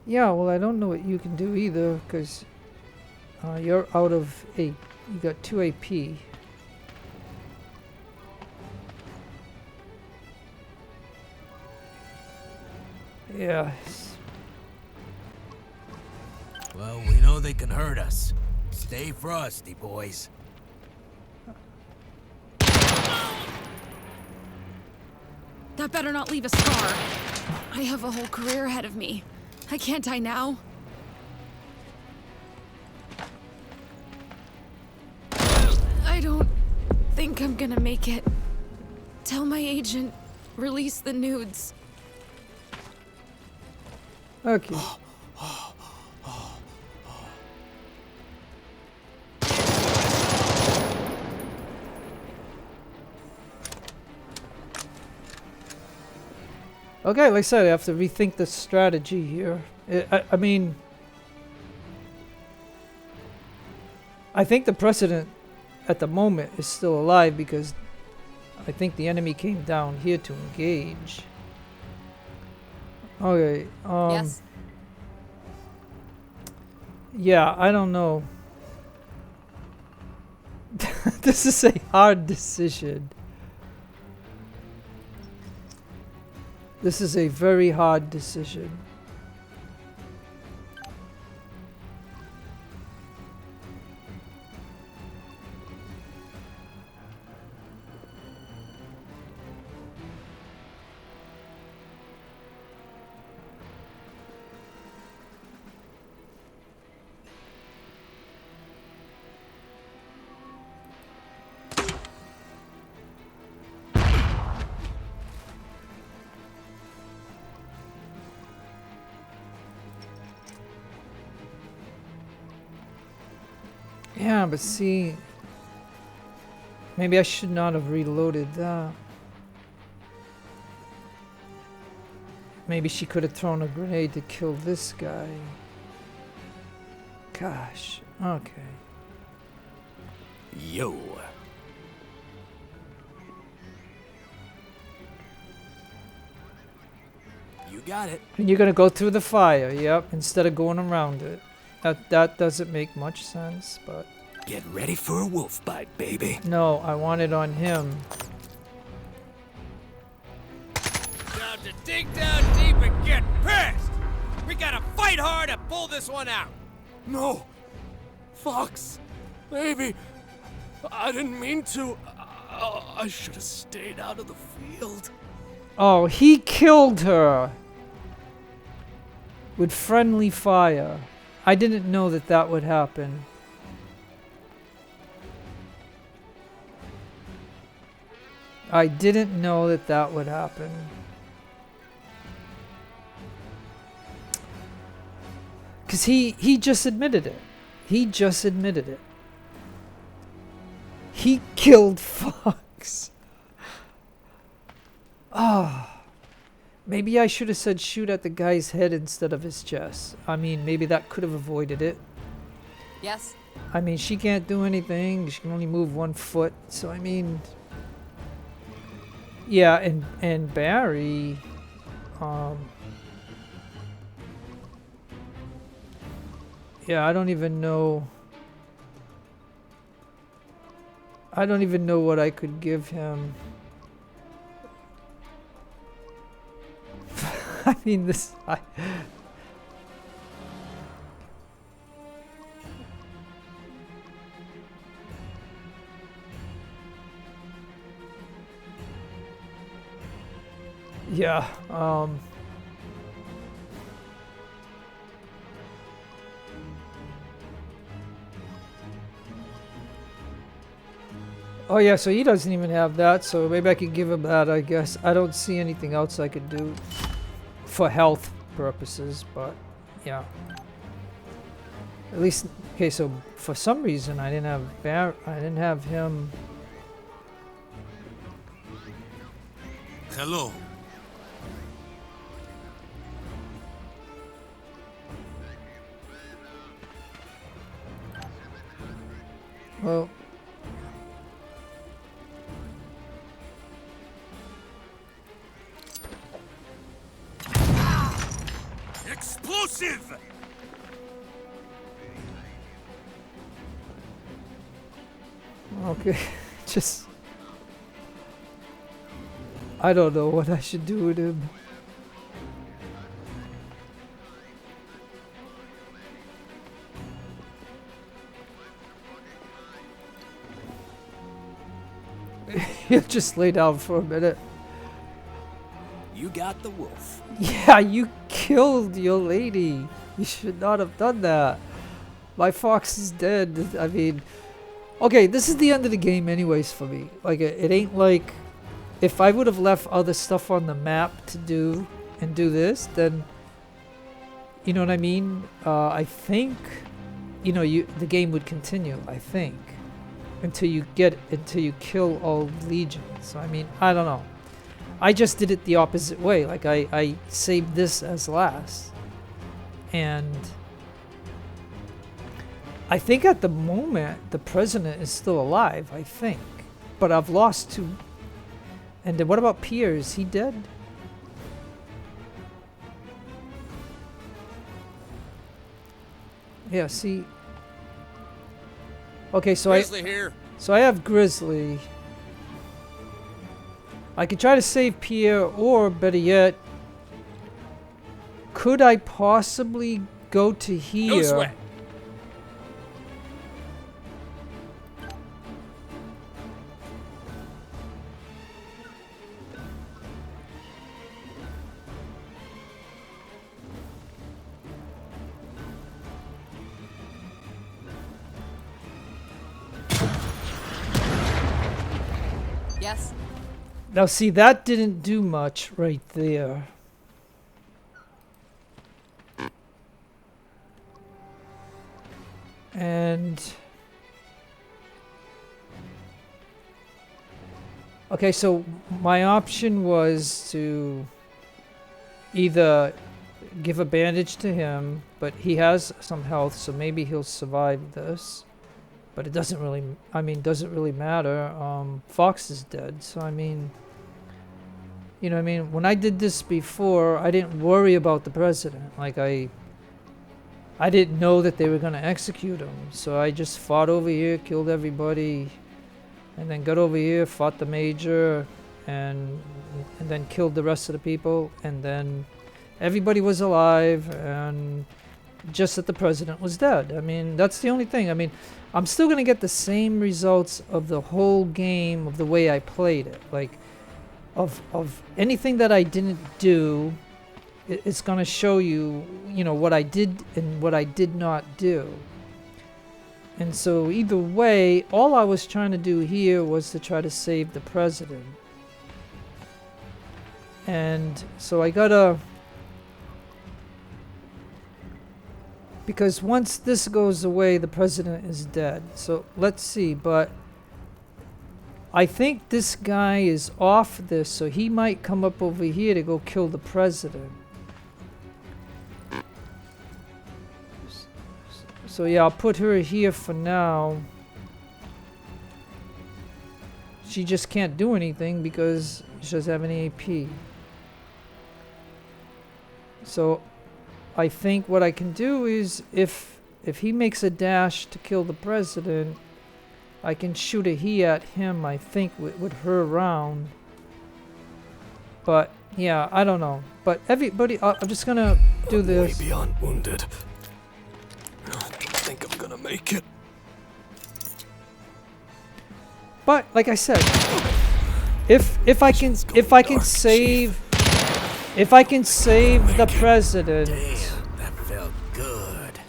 Yeah, well, I don't know what you can do either, because you're out of you got 2 AP. Yeah. Well, we know they can hurt us. Stay frosty, boys. That better not leave a scar. I have a whole career ahead of me. I can't die now. I don't think I'm gonna make it. Tell my agent, release the nudes. Okay. Okay, like I said, I have to rethink the strategy here. I mean, I think the precedent at the moment is still alive because I think the enemy came down here to engage. Okay, Yes. yeah, I don't know. This is a hard decision. This is a very hard decision. Yeah, but see, maybe I should not have reloaded that. Maybe she could have thrown a grenade to kill this guy. Gosh, okay. Yo. You got it. And you're gonna go through the fire, yep, instead of going around it. That doesn't make much sense, but... Get ready for a wolf bite, baby. No, I want it on him. Time to dig down deep and get pissed! We gotta fight hard to pull this one out! No! Fox! Baby! I didn't mean to. I should have stayed out of the field. Oh, he killed her! With friendly fire. I didn't know that that would happen. I didn't know that that would happen. Because he just admitted it. He just admitted it. He killed Fox. Ah. Maybe I should have said shoot at the guy's head instead of his chest. I mean, maybe that could have avoided it. Yes. I mean, she can't do anything. She can only move 1 foot. So, I mean... Yeah, and Barry... Yeah, I don't even know... I don't even know what I could give him. I mean, this... Yeah, Oh yeah, so he doesn't even have that, so maybe I could give him that, I guess. I don't see anything else I could do for health purposes, but yeah. At least, okay, so for some reason I didn't have him. Hello. Well, Explosive! okay, just... I don't know what I should do with him. He'll just lay down for a minute. You got the wolf. Yeah, you killed your lady. You should not have done that. My fox is dead. I mean, okay, this is the end of the game anyways for me. Like, it ain't like... If I would have left other stuff on the map to do and do this, then You know what I mean? I think, you know, the game would continue, I think, until you kill all legions. So I mean, I don't know. I just did it the opposite way. Like I saved this as last. And I think at the moment the president is still alive, I think. But I've lost 2. And then what about Pierre? Is he dead? Yeah, see. Okay, so Grizzly here. So I have Grizzly. I could try to save Pierre, or better yet, could I possibly go to here? No sweat. Yes. Now see, that didn't do much right there. And okay, so my option was to either give a bandage to him, but he has some health, so maybe he'll survive this. But it doesn't really, I mean, doesn't really matter. Fox is dead, so I mean, you know what I mean? When I did this before, I didn't worry about the president. Like, I didn't know that they were going to execute him. So I just fought over here, killed everybody, and then got over here, fought the major, and then killed the rest of the people. And then everybody was alive, and just that the president was dead. I mean, that's the only thing. I mean, I'm still going to get the same results of the whole game of the way I played it. Like, of anything that I didn't do, it's going to show you, you know, what I did and what I did not do. And so either way, all I was trying to do here was to try to save the president. And so I gotta, because once this goes away, the president is dead. So let's see, but I think this guy is off this, so he might come up over here to go kill the president. So yeah, I'll put her here for now. She just can't do anything because she doesn't have any AP. So I think what I can do is if he makes a dash to kill the president, I can shoot a he at him, I think, with her round. But yeah, I don't know. But everybody, I'm just gonna do this. Way beyond wounded. I don't think I'm gonna make it. But like I said, if I can save the president. Damn, that felt good.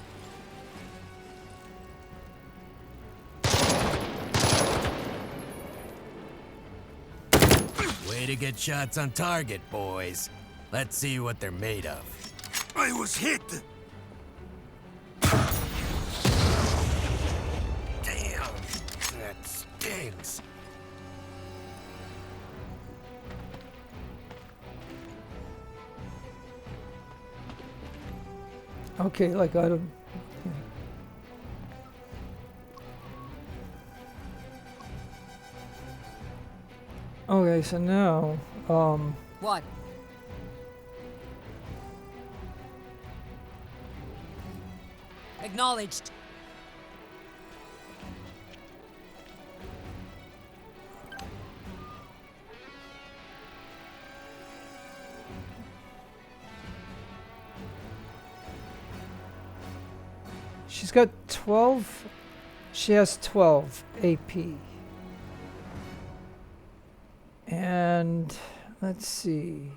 Way to get shots on target, boys. Let's see what they're made of. I was hit! Damn, that stings. Okay, like I don't. Okay, so now, What? Acknowledged. she's got 12. She has 12 AP. And let's see.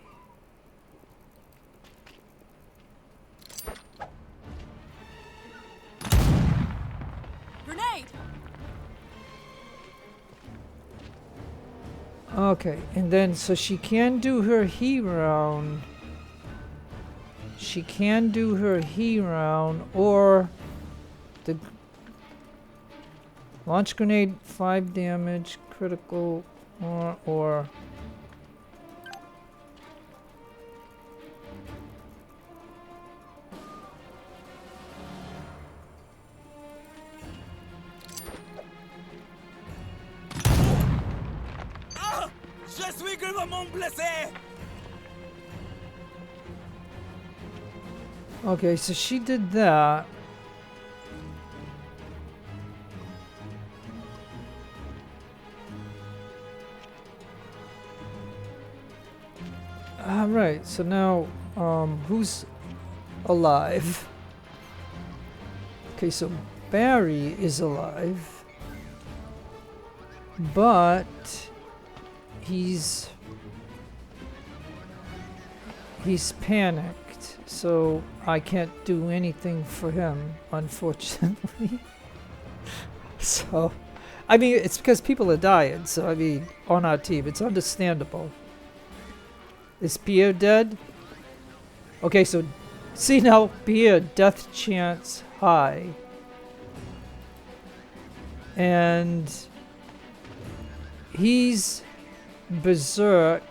Grenade! Okay, and then so she can do her he round. she can do her heat round or the launch grenade 5 damage critical or Je suis gravement blessé! okay, so she did that. Alright, so now, who's alive? Okay, so Barry is alive. But he's panicked, so I can't do anything for him, unfortunately. So, I mean, it's because people are dying, so I mean, on our team, it's understandable. Is Pierre dead? Okay, so see now, Pierre, death chance high. And he's berserk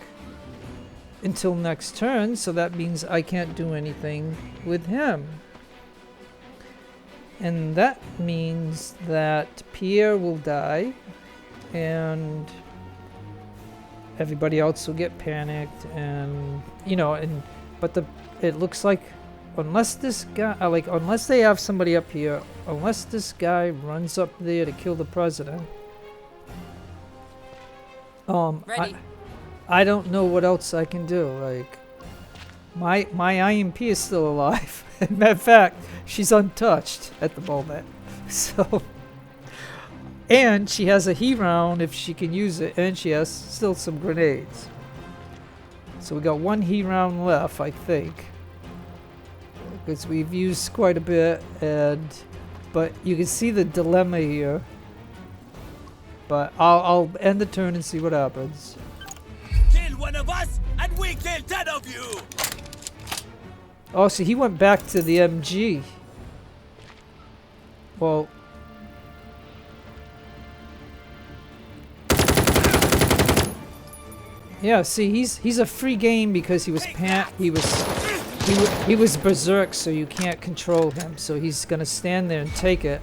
until next turn, so that means I can't do anything with him. And that means that Pierre will die and everybody else will get panicked, and you know, and but it looks like unless this guy unless they have somebody up here, unless this guy runs up there to kill the president, Ready. I don't know what else I can do. Like my IMP is still alive. Matter of fact, she's untouched at the moment. So and she has a heat round if she can use it, and she has still some grenades. So we got 1 heat round left, I think, because we've used quite a bit, but you can see the dilemma here. But I'll end the turn and see what happens. Kill one of us, and we kill 10 of you! Oh, so he went back to the MG. Well, yeah. See, he's a free game because he was he was berserk, so you can't control him. So he's gonna stand there and take it.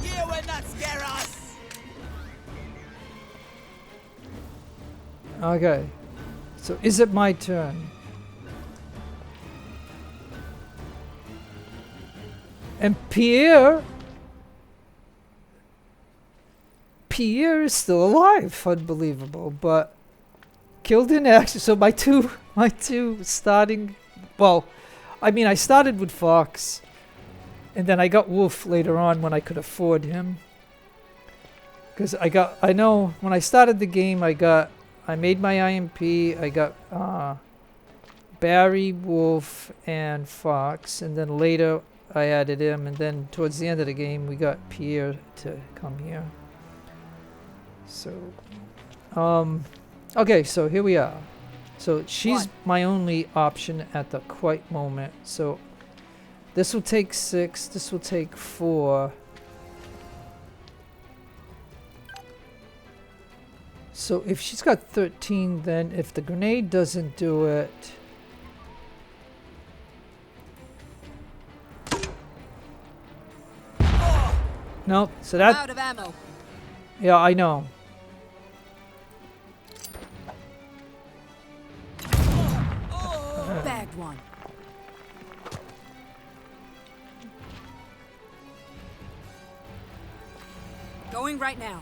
You will not scare us! Okay. So is it my turn? And Pierre is still alive. Unbelievable. But killed in action. So my two starting, well, I mean, I started with Fox, and then I got Wolf later on when I could afford him. Because I know when I started the game, I made my IMP, I got Barry, Wolf, and Fox, and then later I added him, and then towards the end of the game we got Pierre to come here. So, okay, so here we are. So she's my only option at the quite moment. So this will take 6, this will take 4. So if she's got 13, then if the grenade doesn't do it, nope. So that, Out of ammo. yeah, I know. Bagged one. Going right now.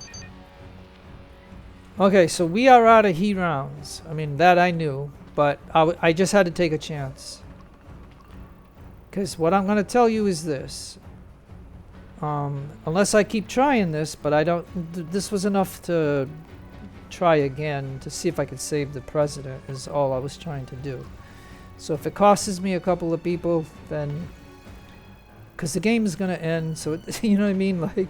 Okay, so we are out of heat rounds. I mean, that I knew, but I just had to take a chance. Because what I'm going to tell you is this. Unless I keep trying this, but I don't... This was enough to try again to see if I could save the president is all I was trying to do. So if it costs me a couple of people, then... Because the game is going to end, so it, you know what I mean? Like...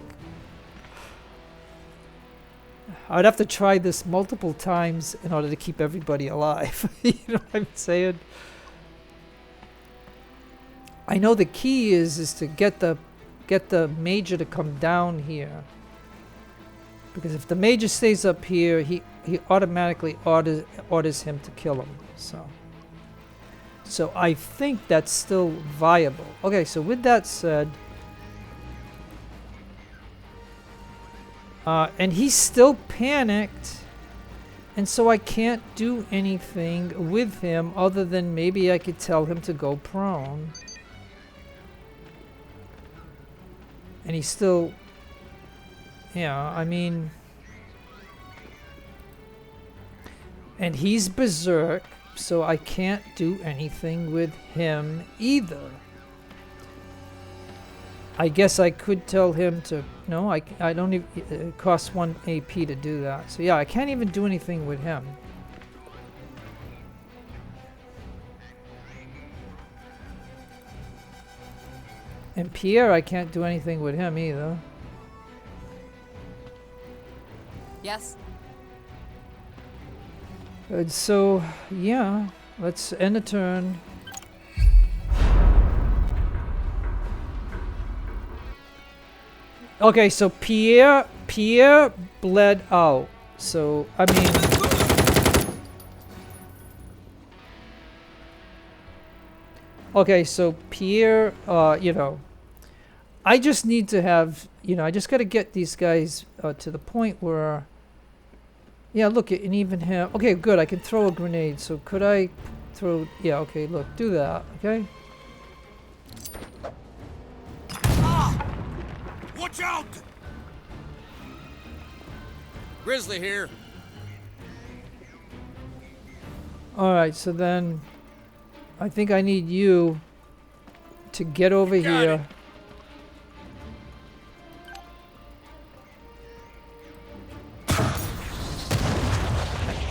I'd have to try this multiple times in order to keep everybody alive. You know what I'm saying? I know the key is to get the major to come down here. Because if the major stays up here, he automatically orders him to kill him. So I think that's still viable. Okay, so with that said, and he's still panicked, and so I can't do anything with him other than maybe I could tell him to go prone. And he's still, yeah, I mean, and he's berserk, so I can't do anything with him either. I guess I could tell him to, no, I don't even, it costs 1 AP to do that. So yeah, I can't even do anything with him. And Pierre, I can't do anything with him either. Yes. And so, yeah, let's end the turn. Okay, so Pierre bled out. So, I mean... Okay, so Pierre, you know, I just need to have, you know, I just got to get these guys to the point where... Yeah, look, and even him... Okay, good, I can throw a grenade. So could I throw... Yeah, okay, look, do that, okay? Watch out! Grizzly here. Alright, so then... I think I need you to get over here.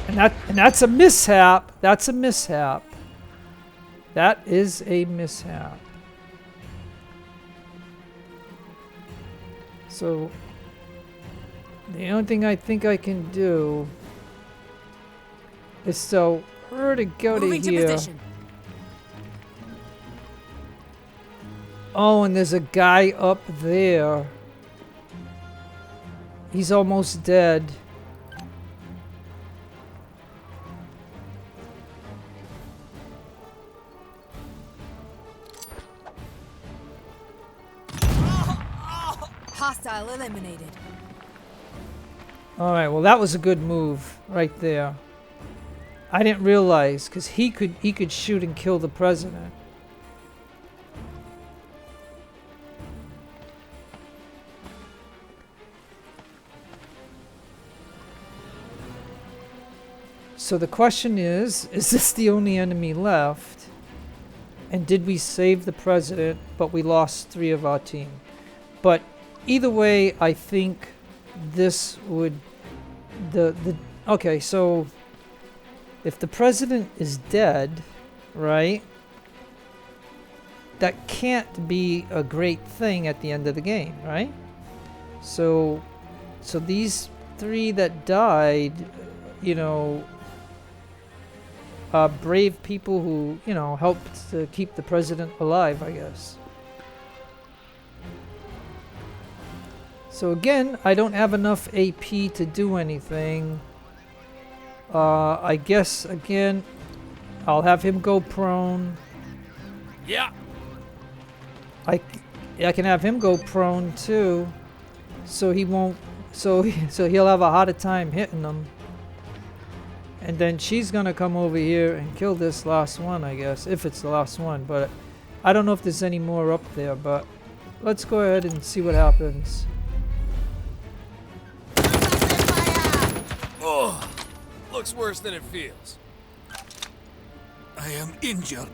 And that's a mishap. That's a mishap. That is a mishap. So the only thing I think I can do is tell her to go Moving to here. to position. Oh, and there's a guy up there. He's almost dead. Hostile eliminated. Alright, well that was a good move right there. I didn't realize, because he could shoot and kill the president. So the question is this the only enemy left? And did we save the president, but we lost 3 of our team? But either way, I think this would... Okay, so... If the president is dead, right? That can't be a great thing at the end of the game, right? So these 3 that died, you know... brave people who, you know, helped to keep the president alive, I guess. So again, I don't have enough AP to do anything. I guess, again, I'll have him go prone. Yeah. I can have him go prone too. So he won't, so he'll have a harder time hitting them. And then she's gonna come over here and kill this last one, I guess, if it's the last one. But I don't know if there's any more up there, but let's go ahead and see what happens. Oh, looks worse than it feels. I am injured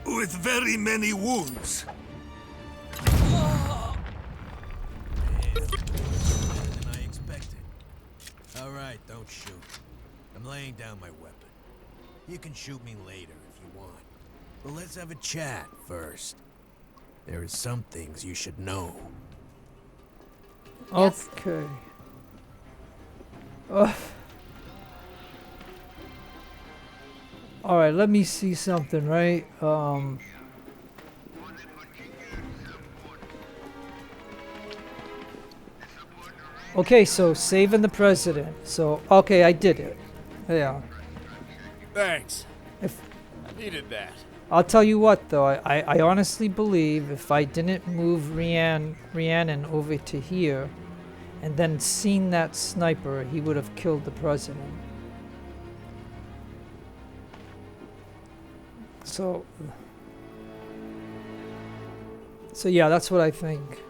with very many wounds. Man, better than I expected. All right, don't shoot. I'm laying down my weapon. You can shoot me later if you want. But let's have a chat first. There are some things you should know. Yes. Okay. Alright, let me see something, right? Okay, so saving the president. So, okay, I did it. Yeah. Thanks. If I needed that. I'll tell you what, though, I honestly believe if I didn't move Rhiannon over to here, and then seen that sniper, he would have killed the president. So yeah, that's what I think.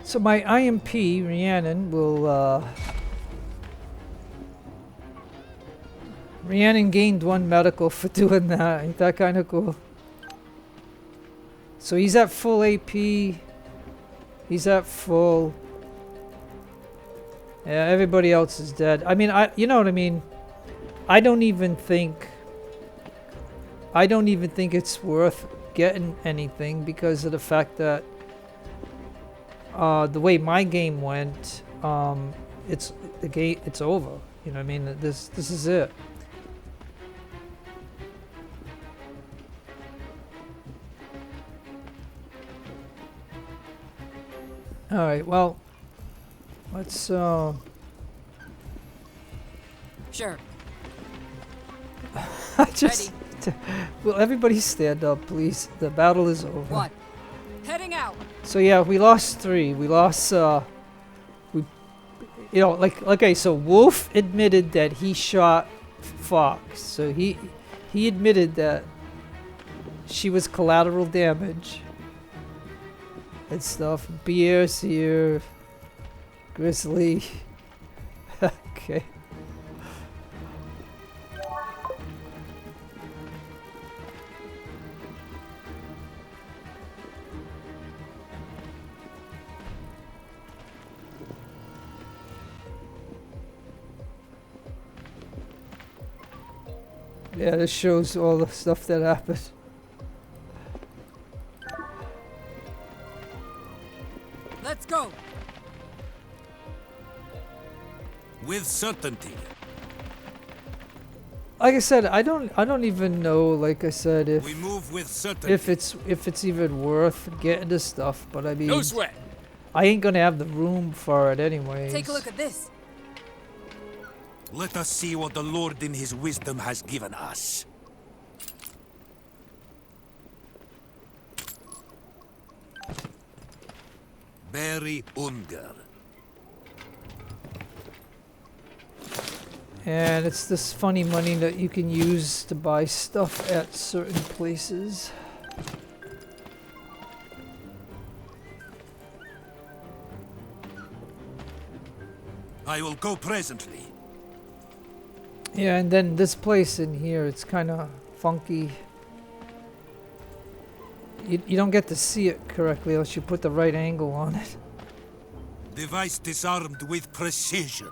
So my IMP, Rhiannon, will, Rhiannon gained 1 medical for doing that. Ain't that kind of cool? So he's at full AP. He's at full. Yeah, everybody else is dead. I mean, you know what I mean? I don't even think it's worth getting anything because of the fact that the way my game went, it's over. You know what I mean? This is it. All right. Well, let's Sure. just will everybody stand up, please? The battle is over. What? Heading out. So yeah, we lost 3. We lost okay, so Wolf admitted that he shot Fox. So he admitted that she was collateral damage and stuff. Beers here. Grizzly. Okay. Yeah, this shows all the stuff that happened. Let's go. With certainty. Like I said, I don't even know. Like I said, We move with certainty. if it's even worth getting this stuff. But I mean, No sweat. I ain't gonna have the room for it anyways. Take a look at this. Let us see what the Lord in his wisdom has given us. Berry Unger. And it's this funny money that you can use to buy stuff at certain places. I will go presently. Yeah, and then this place in here, it's kind of funky. You don't get to see it correctly unless you put the right angle on it. Device disarmed with precision.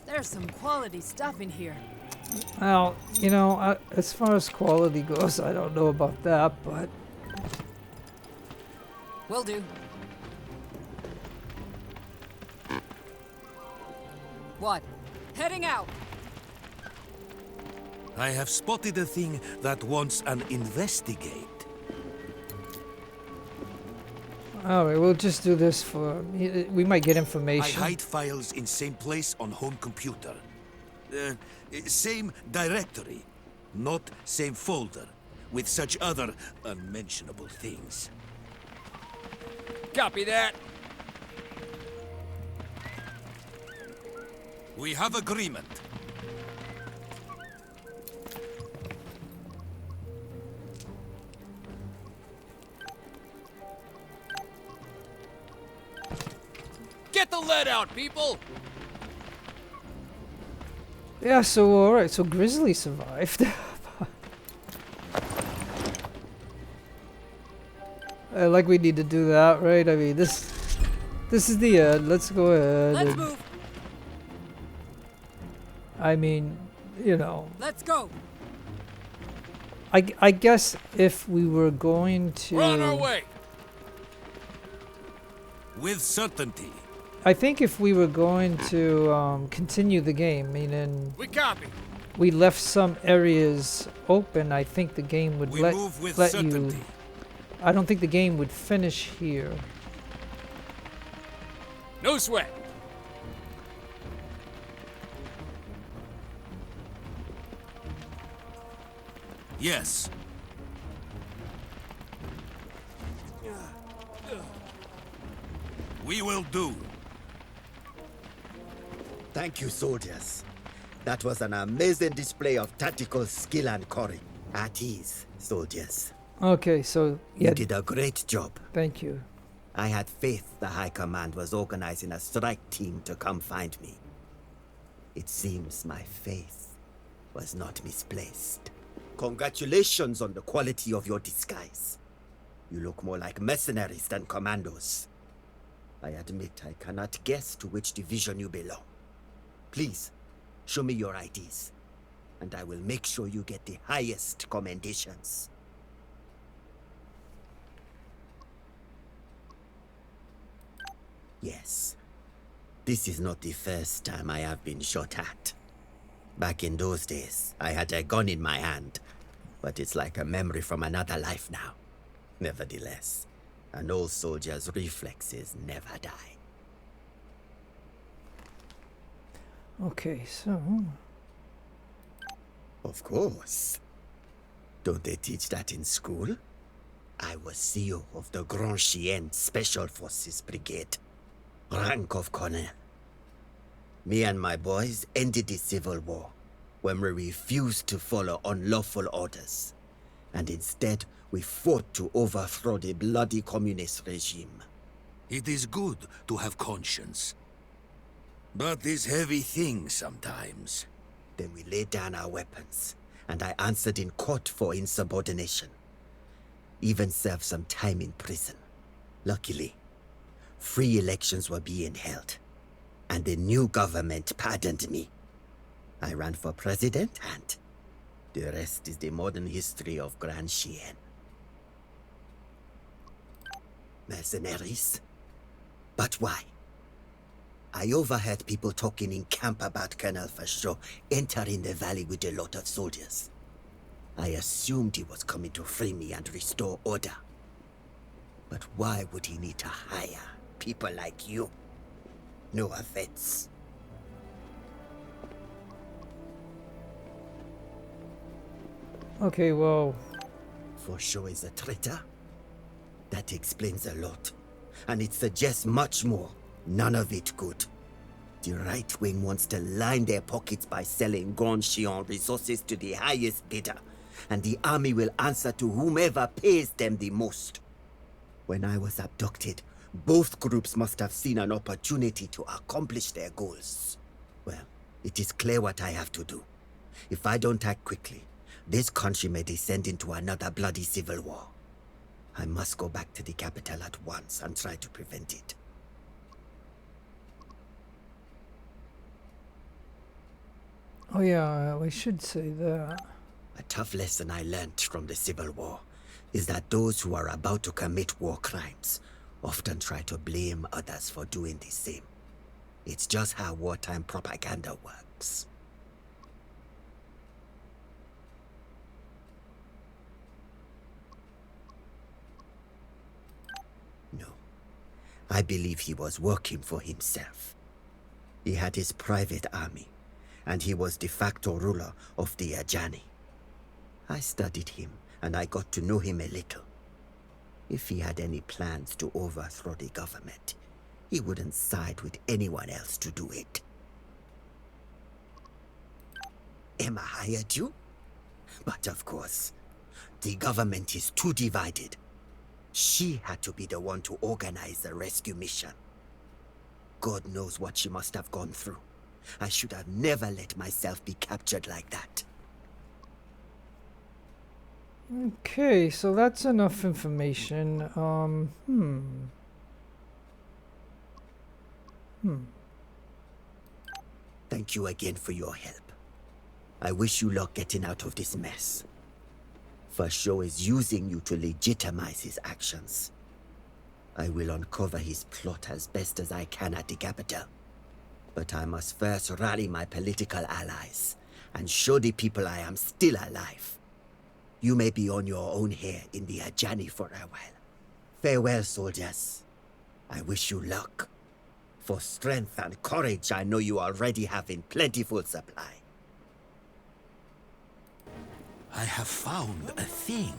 There's some quality stuff in here. Well, you know, as far as quality goes, I don't know about that, but Will do. What? Heading out. I have spotted a thing that wants an investigate. alright, we'll just do this for. We might get I information. hide files in same place on home computer. Same directory, not same folder, with such other unmentionable things. Copy that. We have agreement. Get Get the lead out, people! Yeah, so alright, so Grizzly survived. Like we need to do that, right? I mean, this is the end. Let's go ahead. Let's and- move. I mean, you know, Let's go. I guess if we were going to... We're on our way! With certainty. I think if we were going to continue the game, meaning We copy. we left some areas open, I think the game would We let move with you... certainty. I don't think the game would finish here. No sweat. Yes. We will do. Thank you, soldiers. That was an amazing display of tactical skill and courage. At ease, soldiers. Okay, so You yeah, did a great job. thank you. I had faith the High Command was organizing a strike team to come find me. It seems my faith was not misplaced. Congratulations on the quality of your disguise. You look more like mercenaries than commandos. I admit I cannot guess to which division you belong. Please, show me your IDs, and I will make sure you get the highest commendations. Yes. This is not the first time I have been shot at. Back in those days, I had a gun in my hand, but it's like a memory from another life now. Nevertheless, an old soldier's reflexes never die. Okay, so... Of course. Don't they teach that in school? I was CEO of the Grand Chien Special Forces Brigade. Rank of colonel. Me and my boys ended the Civil War when we refused to follow unlawful orders, and instead we fought to overthrow the bloody communist regime. It is good to have conscience. But this heavy thing sometimes. Then we laid down our weapons, and I answered in court for insubordination. Even served some time in prison. Luckily, free elections were being held, and the new government pardoned me. I ran for president, and the rest is the modern history of Grand Chien. Mercenaries? But why? I overheard people talking in camp about Colonel Fashaw entering the valley with a lot of soldiers. I assumed he was coming to free me and restore order. But why would he need to hire people like you? No offense. Okay, well... Fashaw is a traitor? That explains a lot. And it suggests much more. None of it good. The right wing wants to line their pockets by selling Grand Chien resources to the highest bidder, and the army will answer to whomever pays them the most. When I was abducted, both groups must have seen an opportunity to accomplish their goals. Well, it is clear what I have to do. If I don't act quickly, this country may descend into another bloody civil war. I must go back to the capital at once and try to prevent it. Oh yeah, we should say that. A tough lesson I learned from the Civil War is that those who are about to commit war crimes often try to blame others for doing the same. It's just how wartime propaganda works. No, I believe he was working for himself. He had his private army, and he was de facto ruler of the Ajani. I studied him, and I got to know him a little. If he had any plans to overthrow the government, he wouldn't side with anyone else to do it. Emma hired you? But of course, the government is too divided. She had to be the one to organize the rescue mission. God knows what she must have gone through. I should have never let myself be captured like that. Okay, so that's enough information. Thank you again for your help. I wish you luck getting out of this mess. Fasho is using you to legitimize his actions. I will uncover his plot as best as I can at the capital. But I must first rally my political allies and show the people I am still alive. You may be on your own here in the Ajani for a while. Farewell, soldiers. I wish you luck. For strength and courage, I know you already have in plentiful supply. I have found a thing.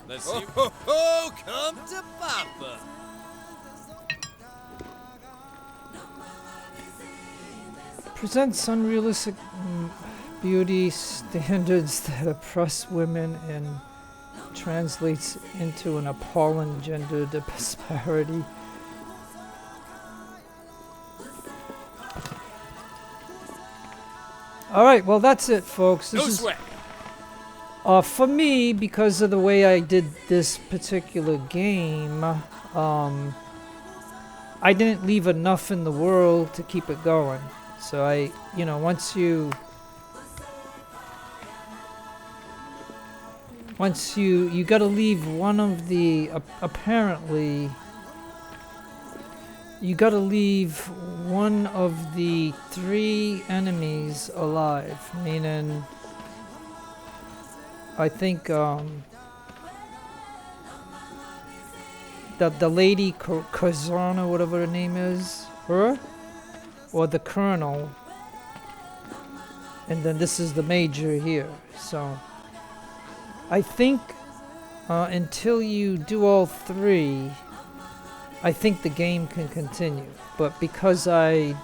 Let's see. Oh, come to Papa. Presents unrealistic beauty standards that oppress women and translates into an appalling gender disparity. Alright, well that's it, folks. This No is sweat. for me, because of the way I did this particular game, I didn't leave enough in the world to keep it going. So once you gotta leave one of the, apparently, you gotta leave one of the 3 enemies alive, meaning, I think, the lady Kazana, whatever her name is, her? Or the colonel, and then this is the major here. So I think until you do all 3, I think the game can continue. But because I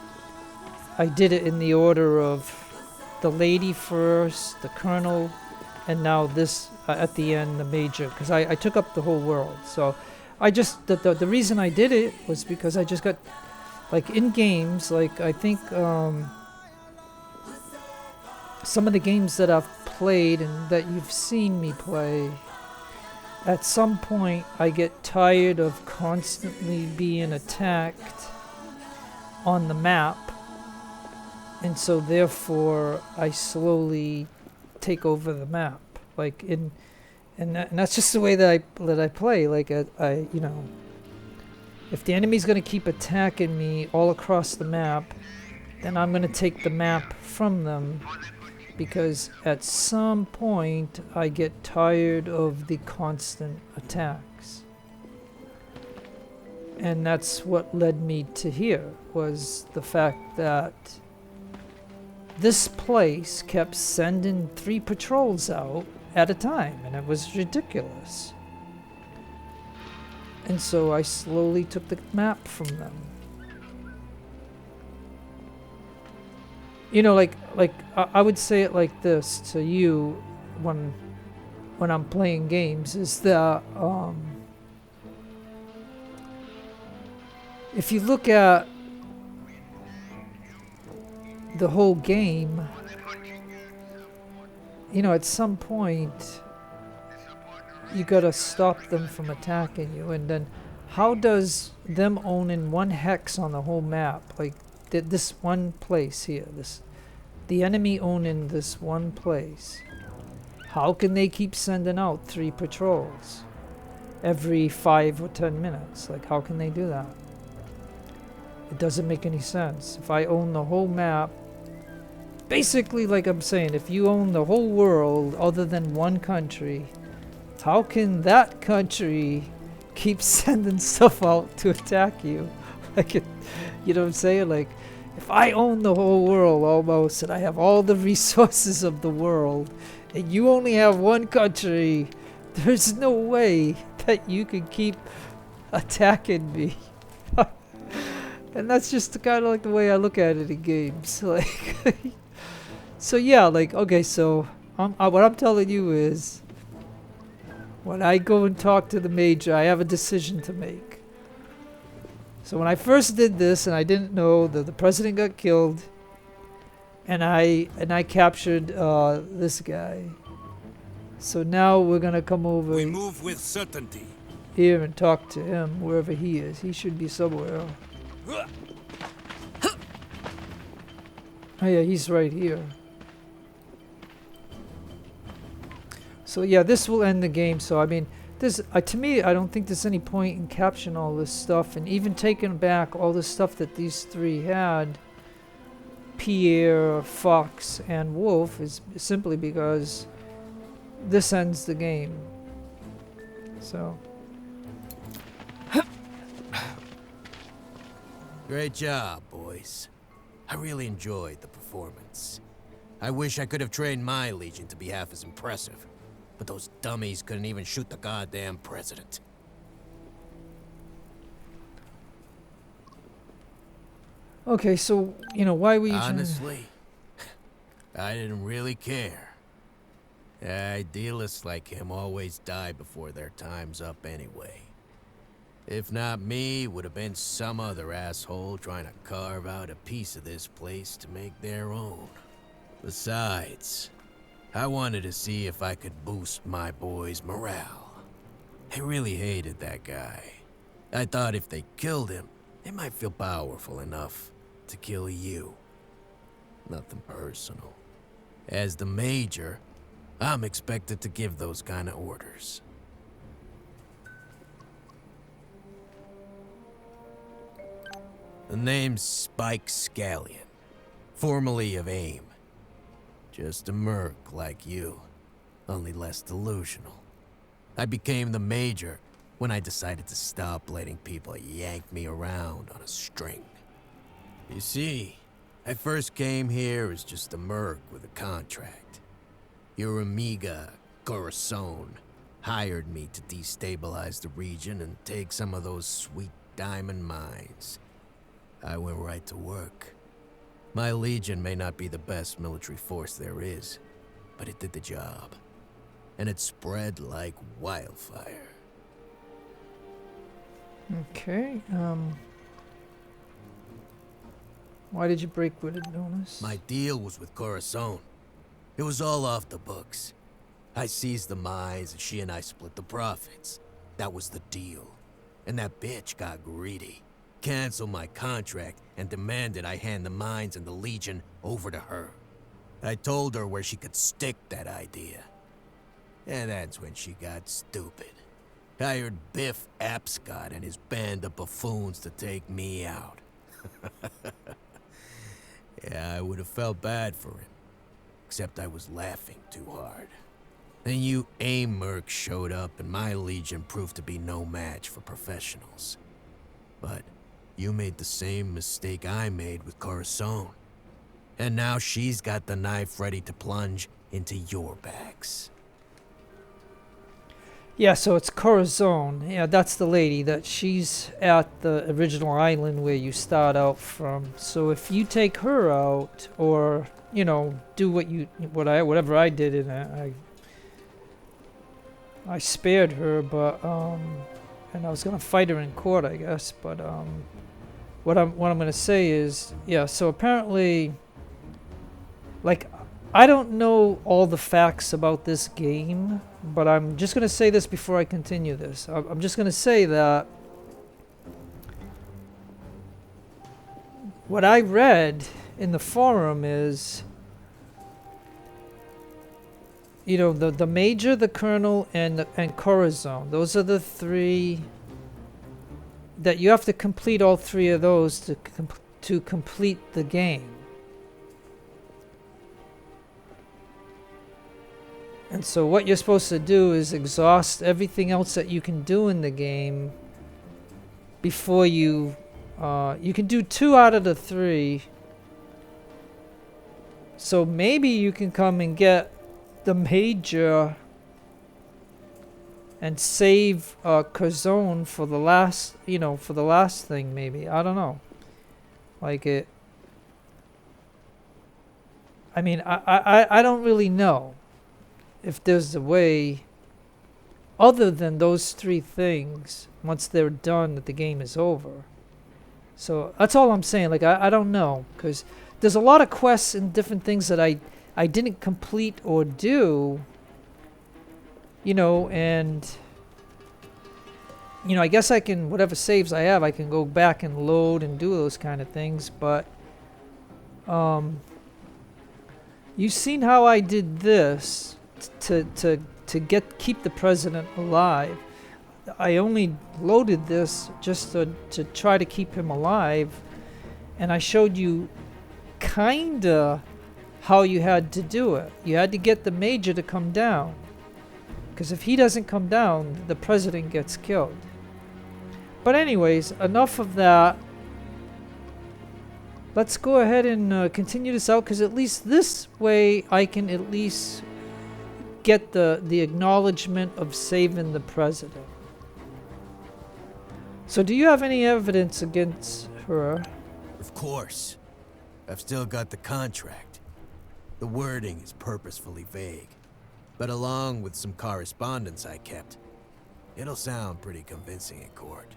did it in the order of the lady first, the colonel, and now this at the end, the major, because I took up the whole world. So I just the reason I did it was because I just got, like, in games, like, I think some of the games that I've played and that you've seen me play, at some point I get tired of constantly being attacked on the map, and so therefore I slowly take over the map, like, and that's just the way that I play. Like, I if the enemy's going to keep attacking me all across the map, then I'm going to take the map from them, because at some point I get tired of the constant attacks. And that's what led me to here, was the fact that this place kept sending 3 patrols out at a time, and it was ridiculous. And so I slowly took the map from them. I would say it like this to you when I'm playing games, is that if you look at the whole game, at some point you gotta stop them from attacking you, and then how does them owning 1 hex on the whole map, like this one place here, the enemy owning this one place, how can they keep sending out 3 patrols every 5 or 10 minutes? Like, how can they do that? It doesn't make any sense. If I own the whole map, basically, like I'm saying, if you own the whole world other than one country, how can that country keep sending stuff out to attack you? Like, you know what I'm saying? Like, if I own the whole world almost, and I have all the resources of the world, and you only have one country, there's no way that you can keep attacking me. And that's just kind of like the way I look at it in games. Like, so yeah, like, okay, so what I'm telling you is, when I go and talk to the major, I have a decision to make. So when I first did this, and I didn't know that the president got killed, and I captured this guy. So now we're gonna come over We move with certainty. here and talk to him wherever he is. He should be somewhere. Oh yeah, he's right here. So yeah, this will end the game. So I mean, this to me, I don't think there's any point in capturing all this stuff and even taking back all the stuff that these three had. Pierre, Fox, and Wolf is simply because this ends the game. So. Great job, boys. I really enjoyed the performance. I wish I could have trained my Legion to be half as impressive, but those dummies couldn't even shoot the goddamn president. Okay, so, you know, why were you Honestly, I didn't really care. Idealists like him always die before their time's up anyway. If not me, would have been some other asshole trying to carve out a piece of this place to make their own. Besides, I wanted to see if I could boost my boys' morale. I really hated that guy. I thought if they killed him, they might feel powerful enough to kill you. Nothing personal. As the Major, I'm expected to give those kind of orders. The name's Spike Scallion, formerly of AIM. Just a merc like you, only less delusional. I became the Major when I decided to stop letting people yank me around on a string. You see, I first came here as just a merc with a contract. Your amiga, Corazon, hired me to destabilize the region and take some of those sweet diamond mines. I went right to work. My Legion may not be the best military force there is, but it did the job. And it spread like wildfire. Okay, why did you break with it, Jonas? My deal was with Corazon. It was all off the books. I seized the mines and she and I split the profits. That was the deal. And that bitch got greedy. Canceled my contract and demanded I hand the mines and the Legion over to her. I told her where she could stick that idea. And that's when she got stupid. Hired Biff Apscott and his band of buffoons to take me out. Yeah, I would have felt bad for him. Except I was laughing too hard. Then you AIM mercs showed up and my Legion proved to be no match for professionals. But you made the same mistake I made with Corazon. And now she's got the knife ready to plunge into your backs. Yeah, so it's Corazon. Yeah, that's the lady that she's at the original island where you start out from. So if you take her out, or you know, do whatever I did in it, I spared her, but and I was gonna fight her in court, I guess. But what I'm gonna say is, yeah. So apparently, like, I don't know all the facts about this game, but I'm just going to say this before I continue this. I'm just going to say that what I read in the forum is, you know, the Major, the Colonel, and Corazon. Those are the three that you have to complete. All three of those to complete the game. And so what you're supposed to do is exhaust everything else that you can do in the game before you can do 2 out of the 3. So maybe you can come and get the Major and save Corazon for the last, for the last thing, maybe. I don't know. Like it. I mean, I don't really know if there's a way other than those three things, once they're done, that the game is over. So that's all I'm saying. Like, I don't know, because there's a lot of quests and different things that I didn't complete or do, you know, and, you know, I guess I can, whatever saves I have, I can go back and load and do those kind of things, but, you've seen how I did this to keep the president alive. I only loaded this just to try to keep him alive, and I showed you kinda how you had to do it. You had to get the major to come down, because if he doesn't come down, the president gets killed. But anyways, enough of that. Let's go ahead and continue this out, because at least this way I can at least get the acknowledgement of saving the president. So do you have any evidence against her? Of course. I've still got the contract. The wording is purposefully vague, but along with some correspondence I kept, it'll sound pretty convincing in court.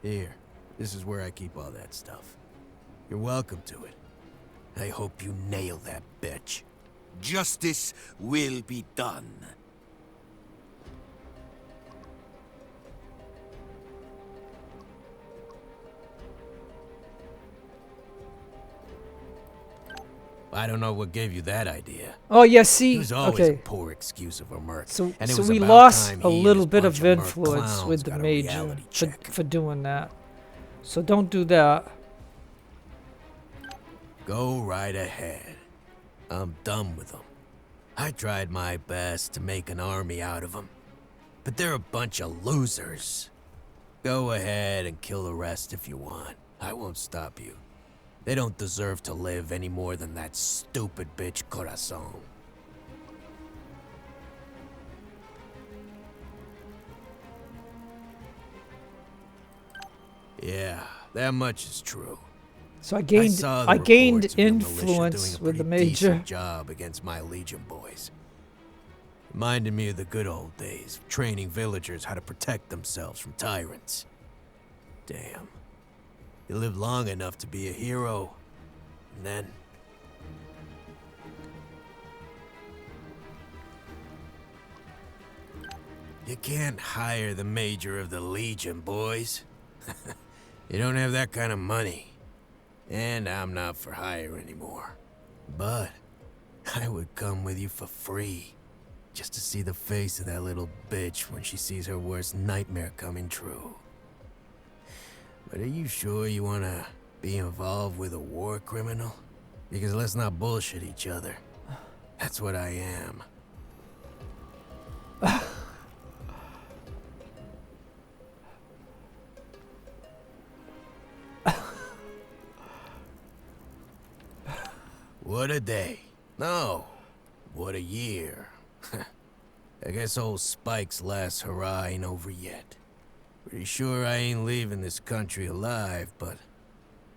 Here, this is where I keep all that stuff. You're welcome to it. I hope you nail that bitch. Justice will be done. I don't know what gave you that idea. Oh yeah, see, It was always okay. a poor excuse of a merc. So, and it so was we about lost time a he and little his bit bunch of merc influence clowns with the got a major reality for, check. for doing that. So don't do that. Go right ahead. I'm done with them. I tried my best to make an army out of them, but they're a bunch of losers. Go ahead and kill the rest if you want. I won't stop you. They don't deserve to live any more than that stupid bitch Corazon. Yeah, that much is true. So I gained saw the I gained reports of your militia influence doing a with the pretty major. decent job against my Legion boys. Reminded me of the good old days, training villagers how to protect themselves from tyrants. Damn. You lived long enough to be a hero, and then... You can't hire the major of the Legion, boys. You don't have that kind of money. And I'm not for hire anymore. But I would come with you for free. Just to see the face of that little bitch when she sees her worst nightmare coming true. But are you sure you want to be involved with a war criminal? Because let's not bullshit each other. That's what I am. What a day. No, what a year. I guess old Spike's last hurrah ain't over yet. Pretty sure I ain't leaving this country alive, but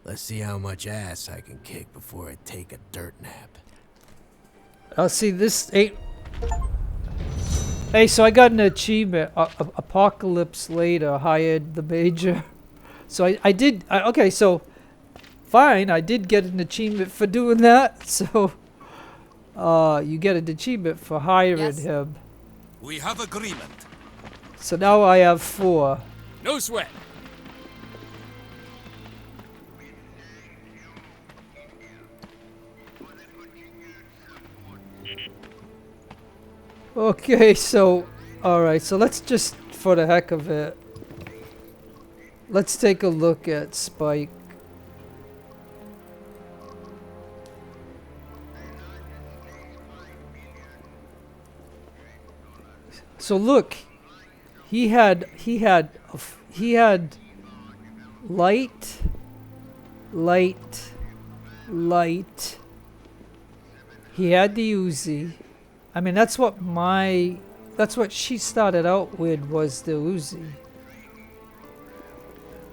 let's see how much ass I can kick before I take a dirt nap. I'll see this ain't. Hey, so I got an achievement. Apocalypse Later hired the major. So I did. Okay, so fine. I did get an achievement for doing that. So you get an achievement for hiring him. We have agreement. So now I have 4. No sweat. Okay, so alright, so let's just, for the heck of it, let's take a look at Spike. So look, he had light, light, light. He had the Uzi. I mean, that's what she started out with, was the Uzi.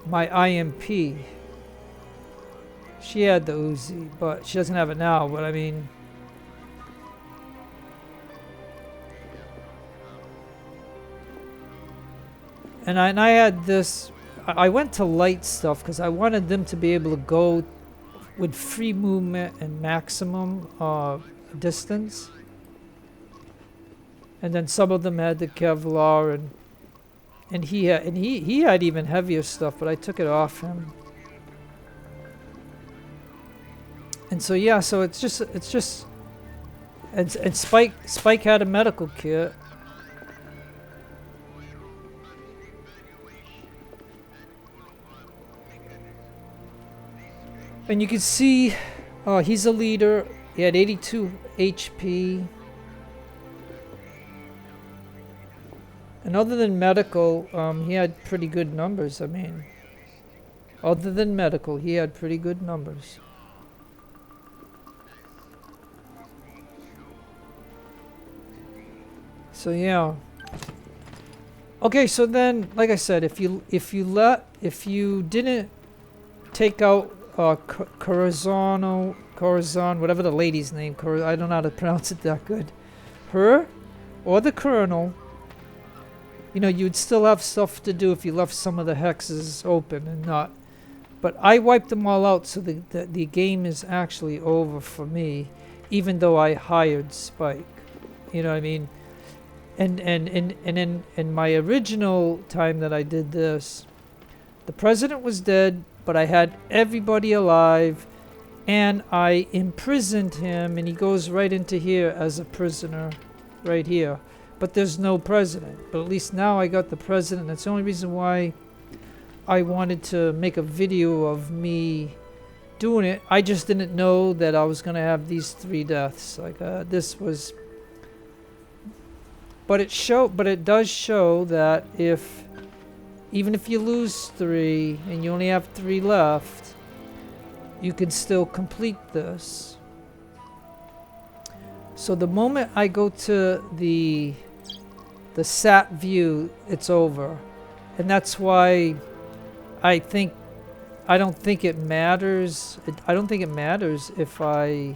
My IMP. She had the Uzi, but she doesn't have it now, but I mean... And I had this... I went to light stuff because I wanted them to be able to go with free movement and maximum distance. And then some of them had the Kevlar, and he had even heavier stuff, but I took it off him. And so yeah, so it's just and Spike had a medical kit. And you can see he's a leader. He had 82 HP. And other than medical, he had pretty good numbers. I mean, other than medical, he had pretty good numbers. So yeah. Okay, so then, like I said, if you didn't take out Corazon, whatever the lady's name, I don't know how to pronounce it that good, her or the Colonel, you know, you'd still have stuff to do if you left some of the hexes open and not. But I wiped them all out, so the game is actually over for me, even though I hired Spike. You know what I mean? And in my original time that I did this, the president was dead, but I had everybody alive, and I imprisoned him, and he goes right into here as a prisoner, right here. But there's no president. But at least now I got the president. That's the only reason why I wanted to make a video of me doing it. I just didn't know that I was gonna have these 3 deaths. Like this was. But it does show that even if you lose 3 and you only have 3 left, you can still complete this. So the moment I go to the sat view, it's over. And that's why I don't think it matters. I don't think it matters if I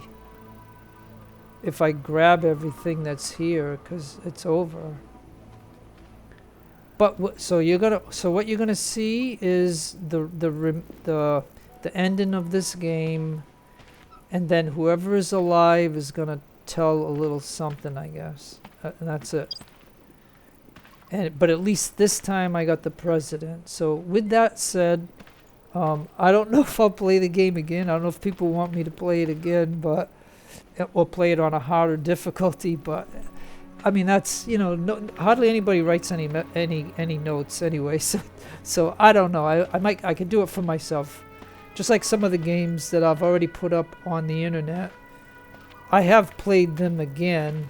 grab everything that's here, because it's over. But so what you're gonna see is the ending of this game, and then whoever is alive is gonna tell a little something, I guess, and that's it. But at least this time I got the president. So with that said, I don't know if I'll play the game again. I don't know if people want me to play it again, or play it on a harder difficulty. But I mean, that's, you know, hardly anybody writes any notes anyway. So I don't know. I could do it for myself, just like some of the games that I've already put up on the internet. I have played them again.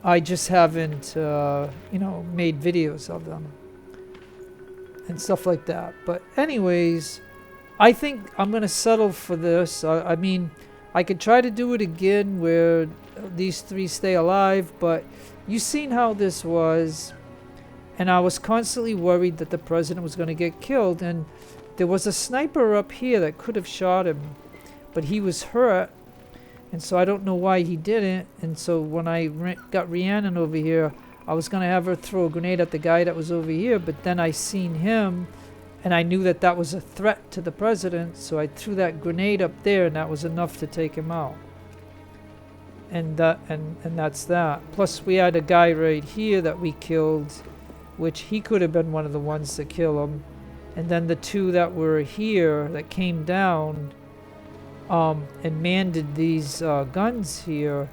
I just haven't, made videos of them and stuff like that. But anyways, I think I'm going to settle for this. I mean, I could try to do it again where these 3 stay alive, but you've seen how this was. And I was constantly worried that the president was going to get killed. And there was a sniper up here that could have shot him, but he was hurt. And so I don't know why he didn't. And so when I got Rhiannon over here, I was going to have her throw a grenade at the guy that was over here. But then I seen him, and I knew that that was a threat to the president. So I threw that grenade up there, and that was enough to take him out. And that's that. Plus we had a guy right here that we killed, which he could have been one of the ones to kill him. And then the 2 that were here that came down and manned these guns here,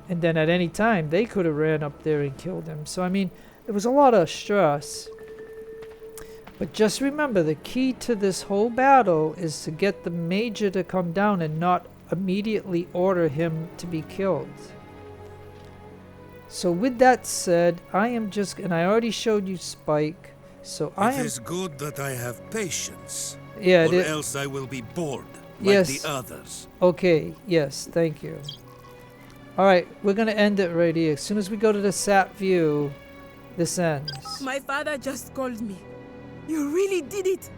and then at any time they could have ran up there and killed him. So I mean, it was a lot of stress. But just remember, the key to this whole battle is to get the major to come down and not immediately order him to be killed. So with that said, and I already showed you Spike, so It is good that I have patience. Yeah, or else I will be bored. Like yes. The others. Okay, yes, thank you. Alright, we're gonna end it right here. As soon as we go to the sat view, this ends. My father just called me. You really did it.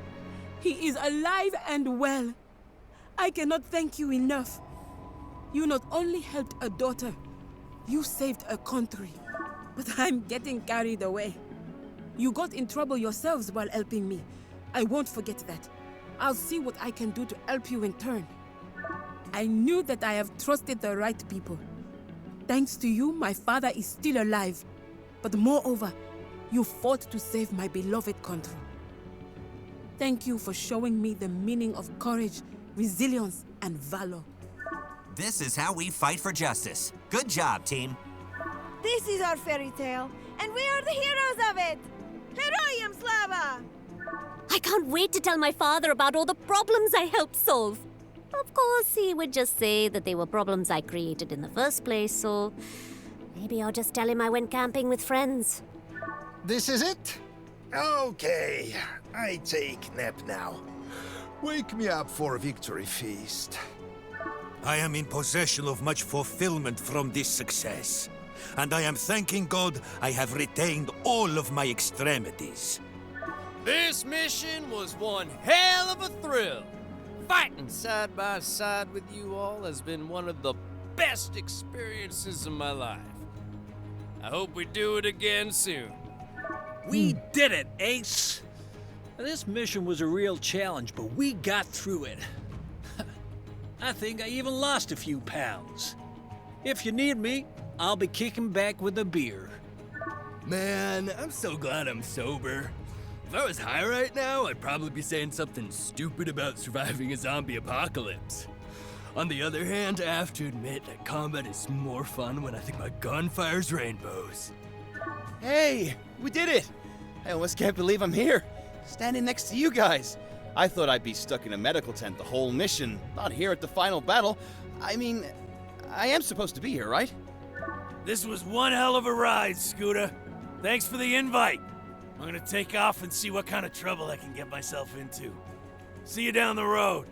He is alive and well. I cannot thank you enough. You not only helped a daughter, you saved a country. But I'm getting carried away. You got in trouble yourselves while helping me. I won't forget that. I'll see what I can do to help you in turn. I knew that I have trusted the right people. Thanks to you, my father is still alive. But moreover, you fought to save my beloved country. Thank you for showing me the meaning of courage, resilience, and valor. This is how we fight for justice. Good job, team. This is our fairy tale, and we are the heroes of it! Heroium Slava! I can't wait to tell my father about all the problems I helped solve. Of course, he would just say that they were problems I created in the first place, so maybe I'll just tell him I went camping with friends. This is it? Okay, I take nap now. Wake me up for a victory feast. I am in possession of much fulfillment from this success, and I am thanking God I have retained all of my extremities. This mission was one hell of a thrill. Fighting side by side with you all has been one of the best experiences of my life. I hope we do it again soon. We did it, Ace! This mission was a real challenge, but we got through it. I think I even lost a few pounds. If you need me, I'll be kicking back with a beer. Man, I'm so glad I'm sober. If I was high right now, I'd probably be saying something stupid about surviving a zombie apocalypse. On the other hand, I have to admit that combat is more fun when I think my gun fires rainbows. Hey, we did it! I almost can't believe I'm here, standing next to you guys. I thought I'd be stuck in a medical tent the whole mission, not here at the final battle. I mean, I am supposed to be here, right? This was one hell of a ride, Scooter. Thanks for the invite. I'm gonna take off and see what kind of trouble I can get myself into. See you down the road.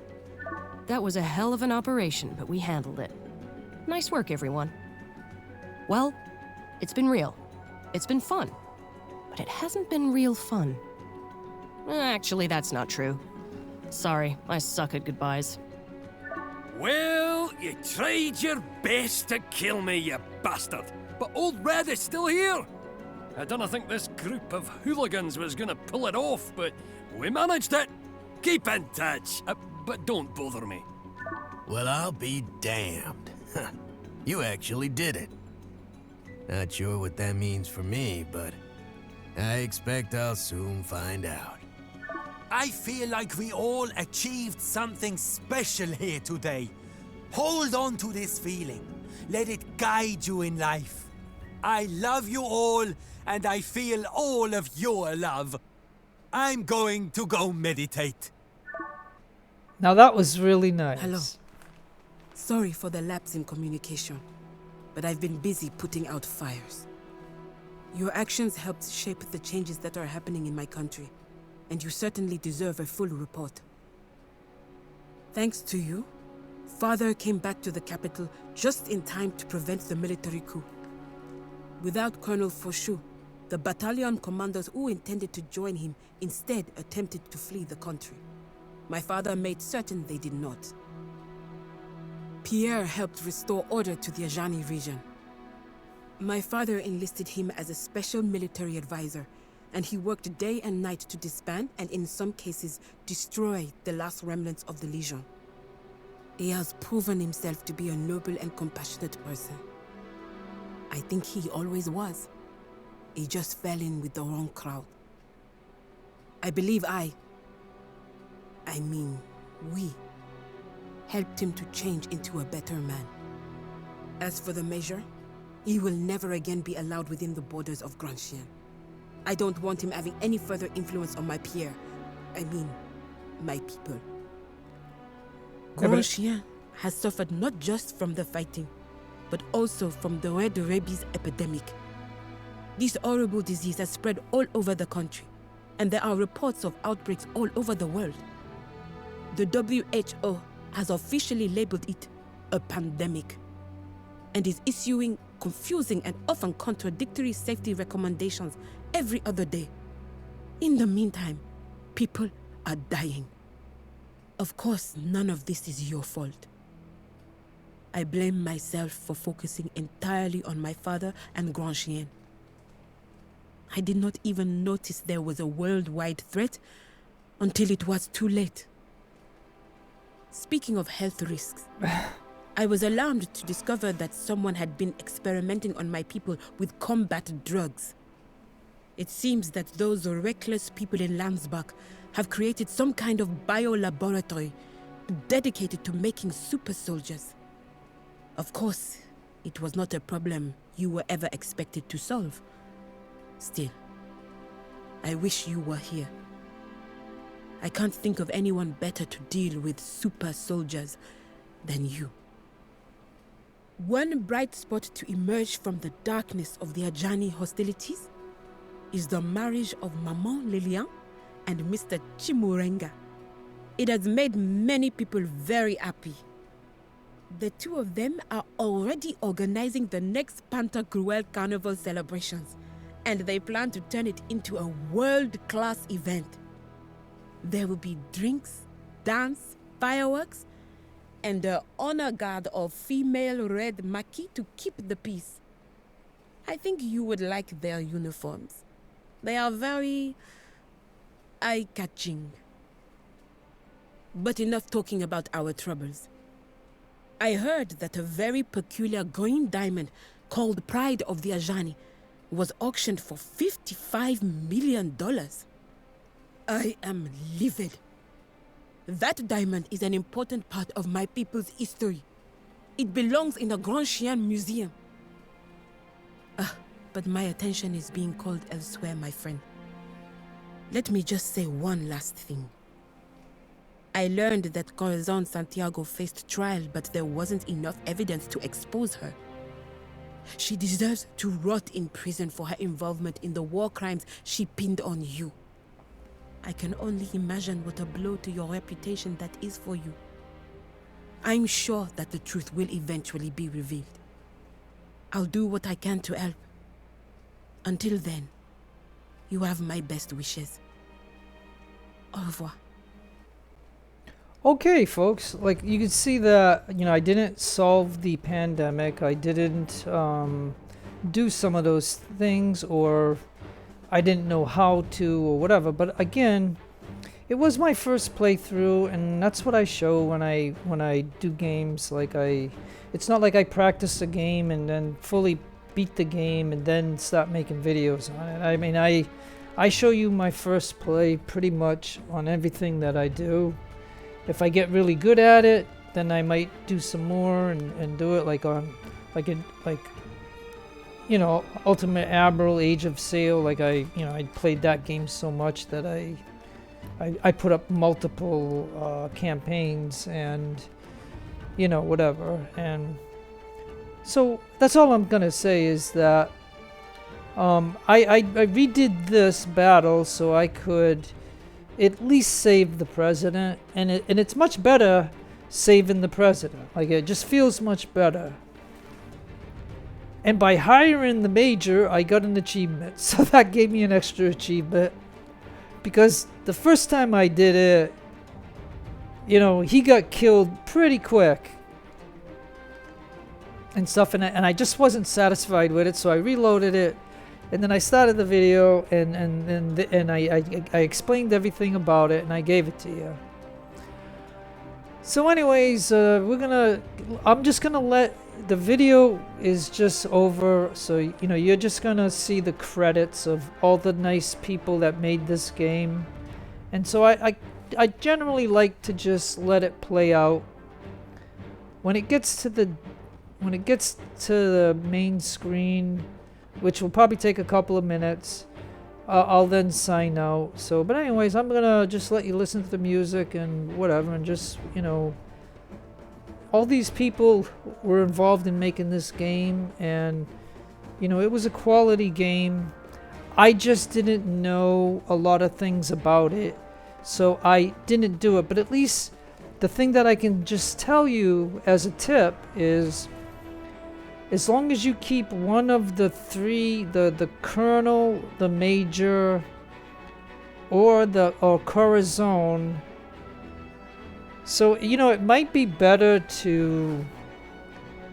That was a hell of an operation, but we handled it. Nice work, everyone. Well, it's been real. It's been fun. But it hasn't been real fun. Actually, that's not true. Sorry, I suck at goodbyes. Well, you tried your best to kill me, you bastard. But Old Red is still here. I don't think this group of hooligans was gonna pull it off, but we managed it. Keep in touch, but don't bother me. Well, I'll be damned. You actually did it. Not sure what that means for me, but I expect I'll soon find out. I feel like we all achieved something special here today. Hold on to this feeling. Let it guide you in life. I love you all, and I feel all of your love. I'm going to go meditate. Now that was really nice. Hello. Sorry for the lapse in communication, but I've been busy putting out fires. Your actions helped shape the changes that are happening in my country, and you certainly deserve a full report. Thanks to you, Father came back to the capital just in time to prevent the military coup. Without Colonel Foshu, the battalion commanders who intended to join him instead attempted to flee the country. My father made certain they did not. Pierre helped restore order to the Ajani region. My father enlisted him as a special military advisor, and he worked day and night to disband and in some cases destroy the last remnants of the Legion. He has proven himself to be a noble and compassionate person. I think he always was. He just fell in with the wrong crowd. I believe we helped him to change into a better man. As for the measure, he will never again be allowed within the borders of Grand Chien. I don't want him having any further influence on my my people. Grand Chien has suffered not just from the fighting, but also from the red rabies epidemic. This horrible disease has spread all over the country, and there are reports of outbreaks all over the world. The WHO has officially labeled it a pandemic, and is issuing confusing and often contradictory safety recommendations every other day. In the meantime, people are dying. Of course, none of this is your fault. I blame myself for focusing entirely on my father and Grand Chien. I did not even notice there was a worldwide threat until it was too late. Speaking of health risks, I was alarmed to discover that someone had been experimenting on my people with combat drugs. It seems that those reckless people in Landsbach have created some kind of biolaboratory dedicated to making super soldiers. Of course, it was not a problem you were ever expected to solve. Still, I wish you were here. I can't think of anyone better to deal with super soldiers than you. One bright spot to emerge from the darkness of the Ajani hostilities is the marriage of Maman Lilian and Mr. Chimurenga. It has made many people very happy. The two of them are already organizing the next Pantagruel Carnival celebrations, and they plan to turn it into a world-class event. There will be drinks, dance, fireworks, and an honor guard of female red maki to keep the peace. I think you would like their uniforms. They are very eye-catching. But enough talking about our troubles. I heard that a very peculiar green diamond called Pride of the Ajani was auctioned for $55 million. I am livid. That diamond is an important part of my people's history. It belongs in the Grand Chien museum. But my attention is being called elsewhere, my friend. Let me just say one last thing. I learned that Corazon Santiago faced trial, but there wasn't enough evidence to expose her. She deserves to rot in prison for her involvement in the war crimes she pinned on you. I can only imagine what a blow to your reputation that is for you. I'm sure that the truth will eventually be revealed. I'll do what I can to help. Until then, you have my best wishes. Au revoir. Okay, folks, like you can see that, I didn't solve the pandemic. I didn't do some of those things, or I didn't know how to, or whatever. But again, it was my first playthrough, and that's what I show when I do games. It's not like I practice a game and then fully beat the game and then start making videos on it. I mean, I show you my first play pretty much on everything that I do. If I get really good at it, then I might do some more and do it Ultimate Admiral, Age of Sail. I played that game so much that I put up multiple campaigns and whatever. And so that's all I'm gonna say is that I redid this battle so I could at least save the president, and it's much better saving the president. It just feels much better. And by hiring the major, I got an achievement, so that gave me an extra achievement. Because the first time I did it, he got killed pretty quick and stuff, and I just wasn't satisfied with it, so I reloaded it. And then I started the video, and I explained everything about it, and I gave it to you. So anyways, I'm just gonna let, the video is just over, so you're just gonna see the credits of all the nice people that made this game. And so I generally like to just let it play out. When it gets to the main screen, which will probably take a couple of minutes, I'll then sign out. But anyways, I'm gonna just let you listen to the music and whatever, and just, all these people were involved in making this game, and, it was a quality game. I just didn't know a lot of things about it, so I didn't do it. But at least the thing that I can just tell you as a tip is, as long as you keep one of the three, the colonel, the major, or Corazon, So, you know, it might be better to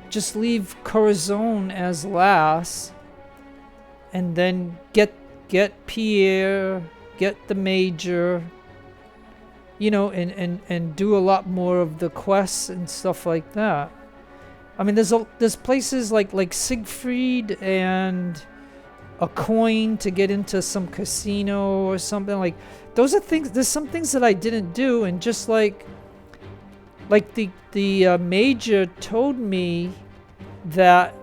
just leave Corazon as last and then get Pierre, get the Major, you know, and do a lot more of the quests and stuff like that. I mean, there's places like Siegfried and a coin to get into some casino or something. Like, those are things. There's some things that I didn't do, and just like the Major told me that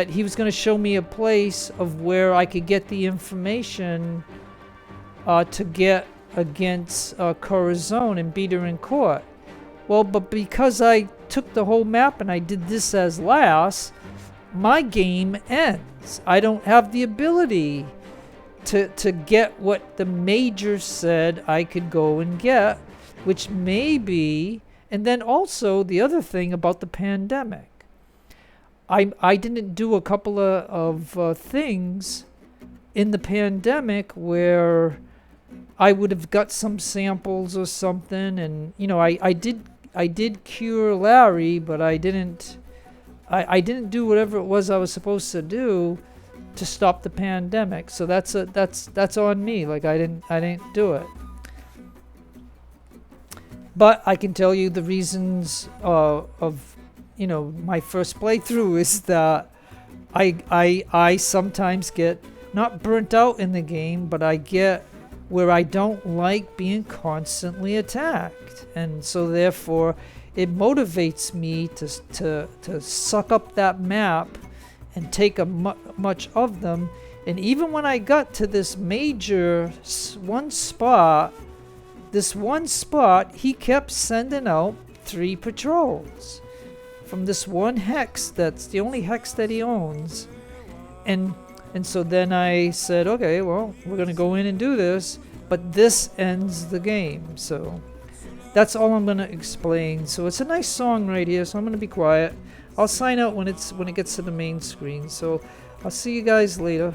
he was going to show me a place of where I could get the information to get against Corazon and beat her in court. Well, but because I took the whole map and I did this as last, my game ends. I don't have the ability to get what the Major said I could go and get, which may be. And then also the other thing about the pandemic, I didn't do a couple of things in the pandemic where I would have got some samples or something, and you know, I did cure Larry, but I didn't do whatever it was I was supposed to do to stop the pandemic. So that's on me. Like, I didn't do it. But I can tell you the reasons of, you know, my first playthrough is that I sometimes get not burnt out in the game, but I get where I don't like being constantly attacked, and so therefore it motivates me to suck up that map and take much of them. And even when I got to this Major one spot, he kept sending out 3 patrols from this one hex. That's the only hex that he owns. And so then I said, okay, well, we're going to go in and do this, but this ends the game. So that's all I'm going to explain. So it's a nice song right here, so I'm going to be quiet. I'll sign out when it gets to the main screen. So I'll see you guys later.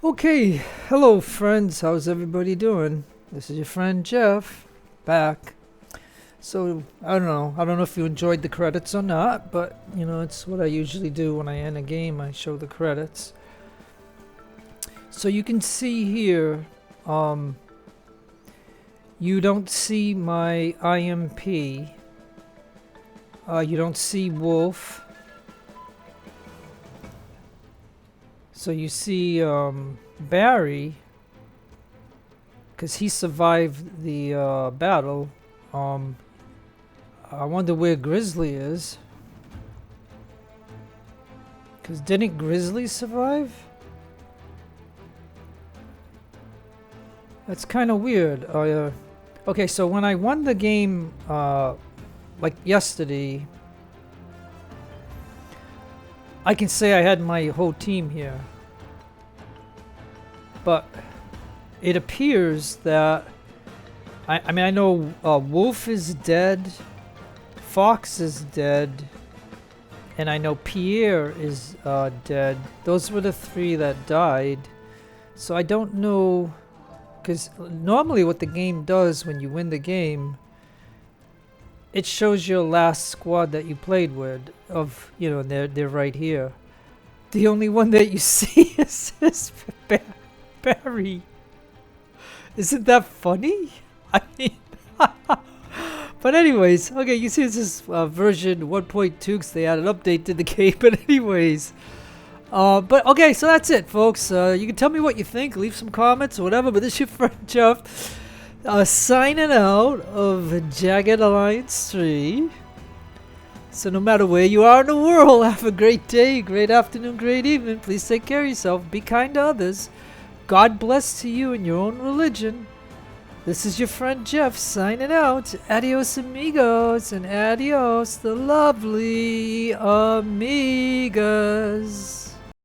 Okay, hello friends, how's everybody doing? This is your friend Jeff, back. So, I don't know if you enjoyed the credits or not, but, you know, it's what I usually do when I end a game, I show the credits. So you can see here, you don't see my IMP, you don't see Wolf. So you see Barry, because he survived the battle. I wonder where Grizzly is. Because didn't Grizzly survive? That's kind of weird. Okay, so when I won the game, like yesterday, I can say I had my whole team here. But it appears that I mean, I know Wolf is dead, Fox is dead, and I know Pierre is dead. Those were the 3 that died. So I don't know, because normally what the game does when you win the game, it shows your last squad that you played with. Of, you know, they're right here. The only one that you see is Barry. Isn't that funny? I mean, but anyways, okay, you see this version 1.2 because they had an update to the game. But anyways, but okay, so that's it, folks. You can tell me what you think, leave some comments or whatever. But this is your friend Jeff, signing out of Jagged Alliance 3. So no matter where you are in the world, have a great day, great afternoon, great evening. Please take care of yourself. Be kind to others. God bless to you in your own religion. This is your friend Jeff signing out. Adios amigos and adios the lovely amigas.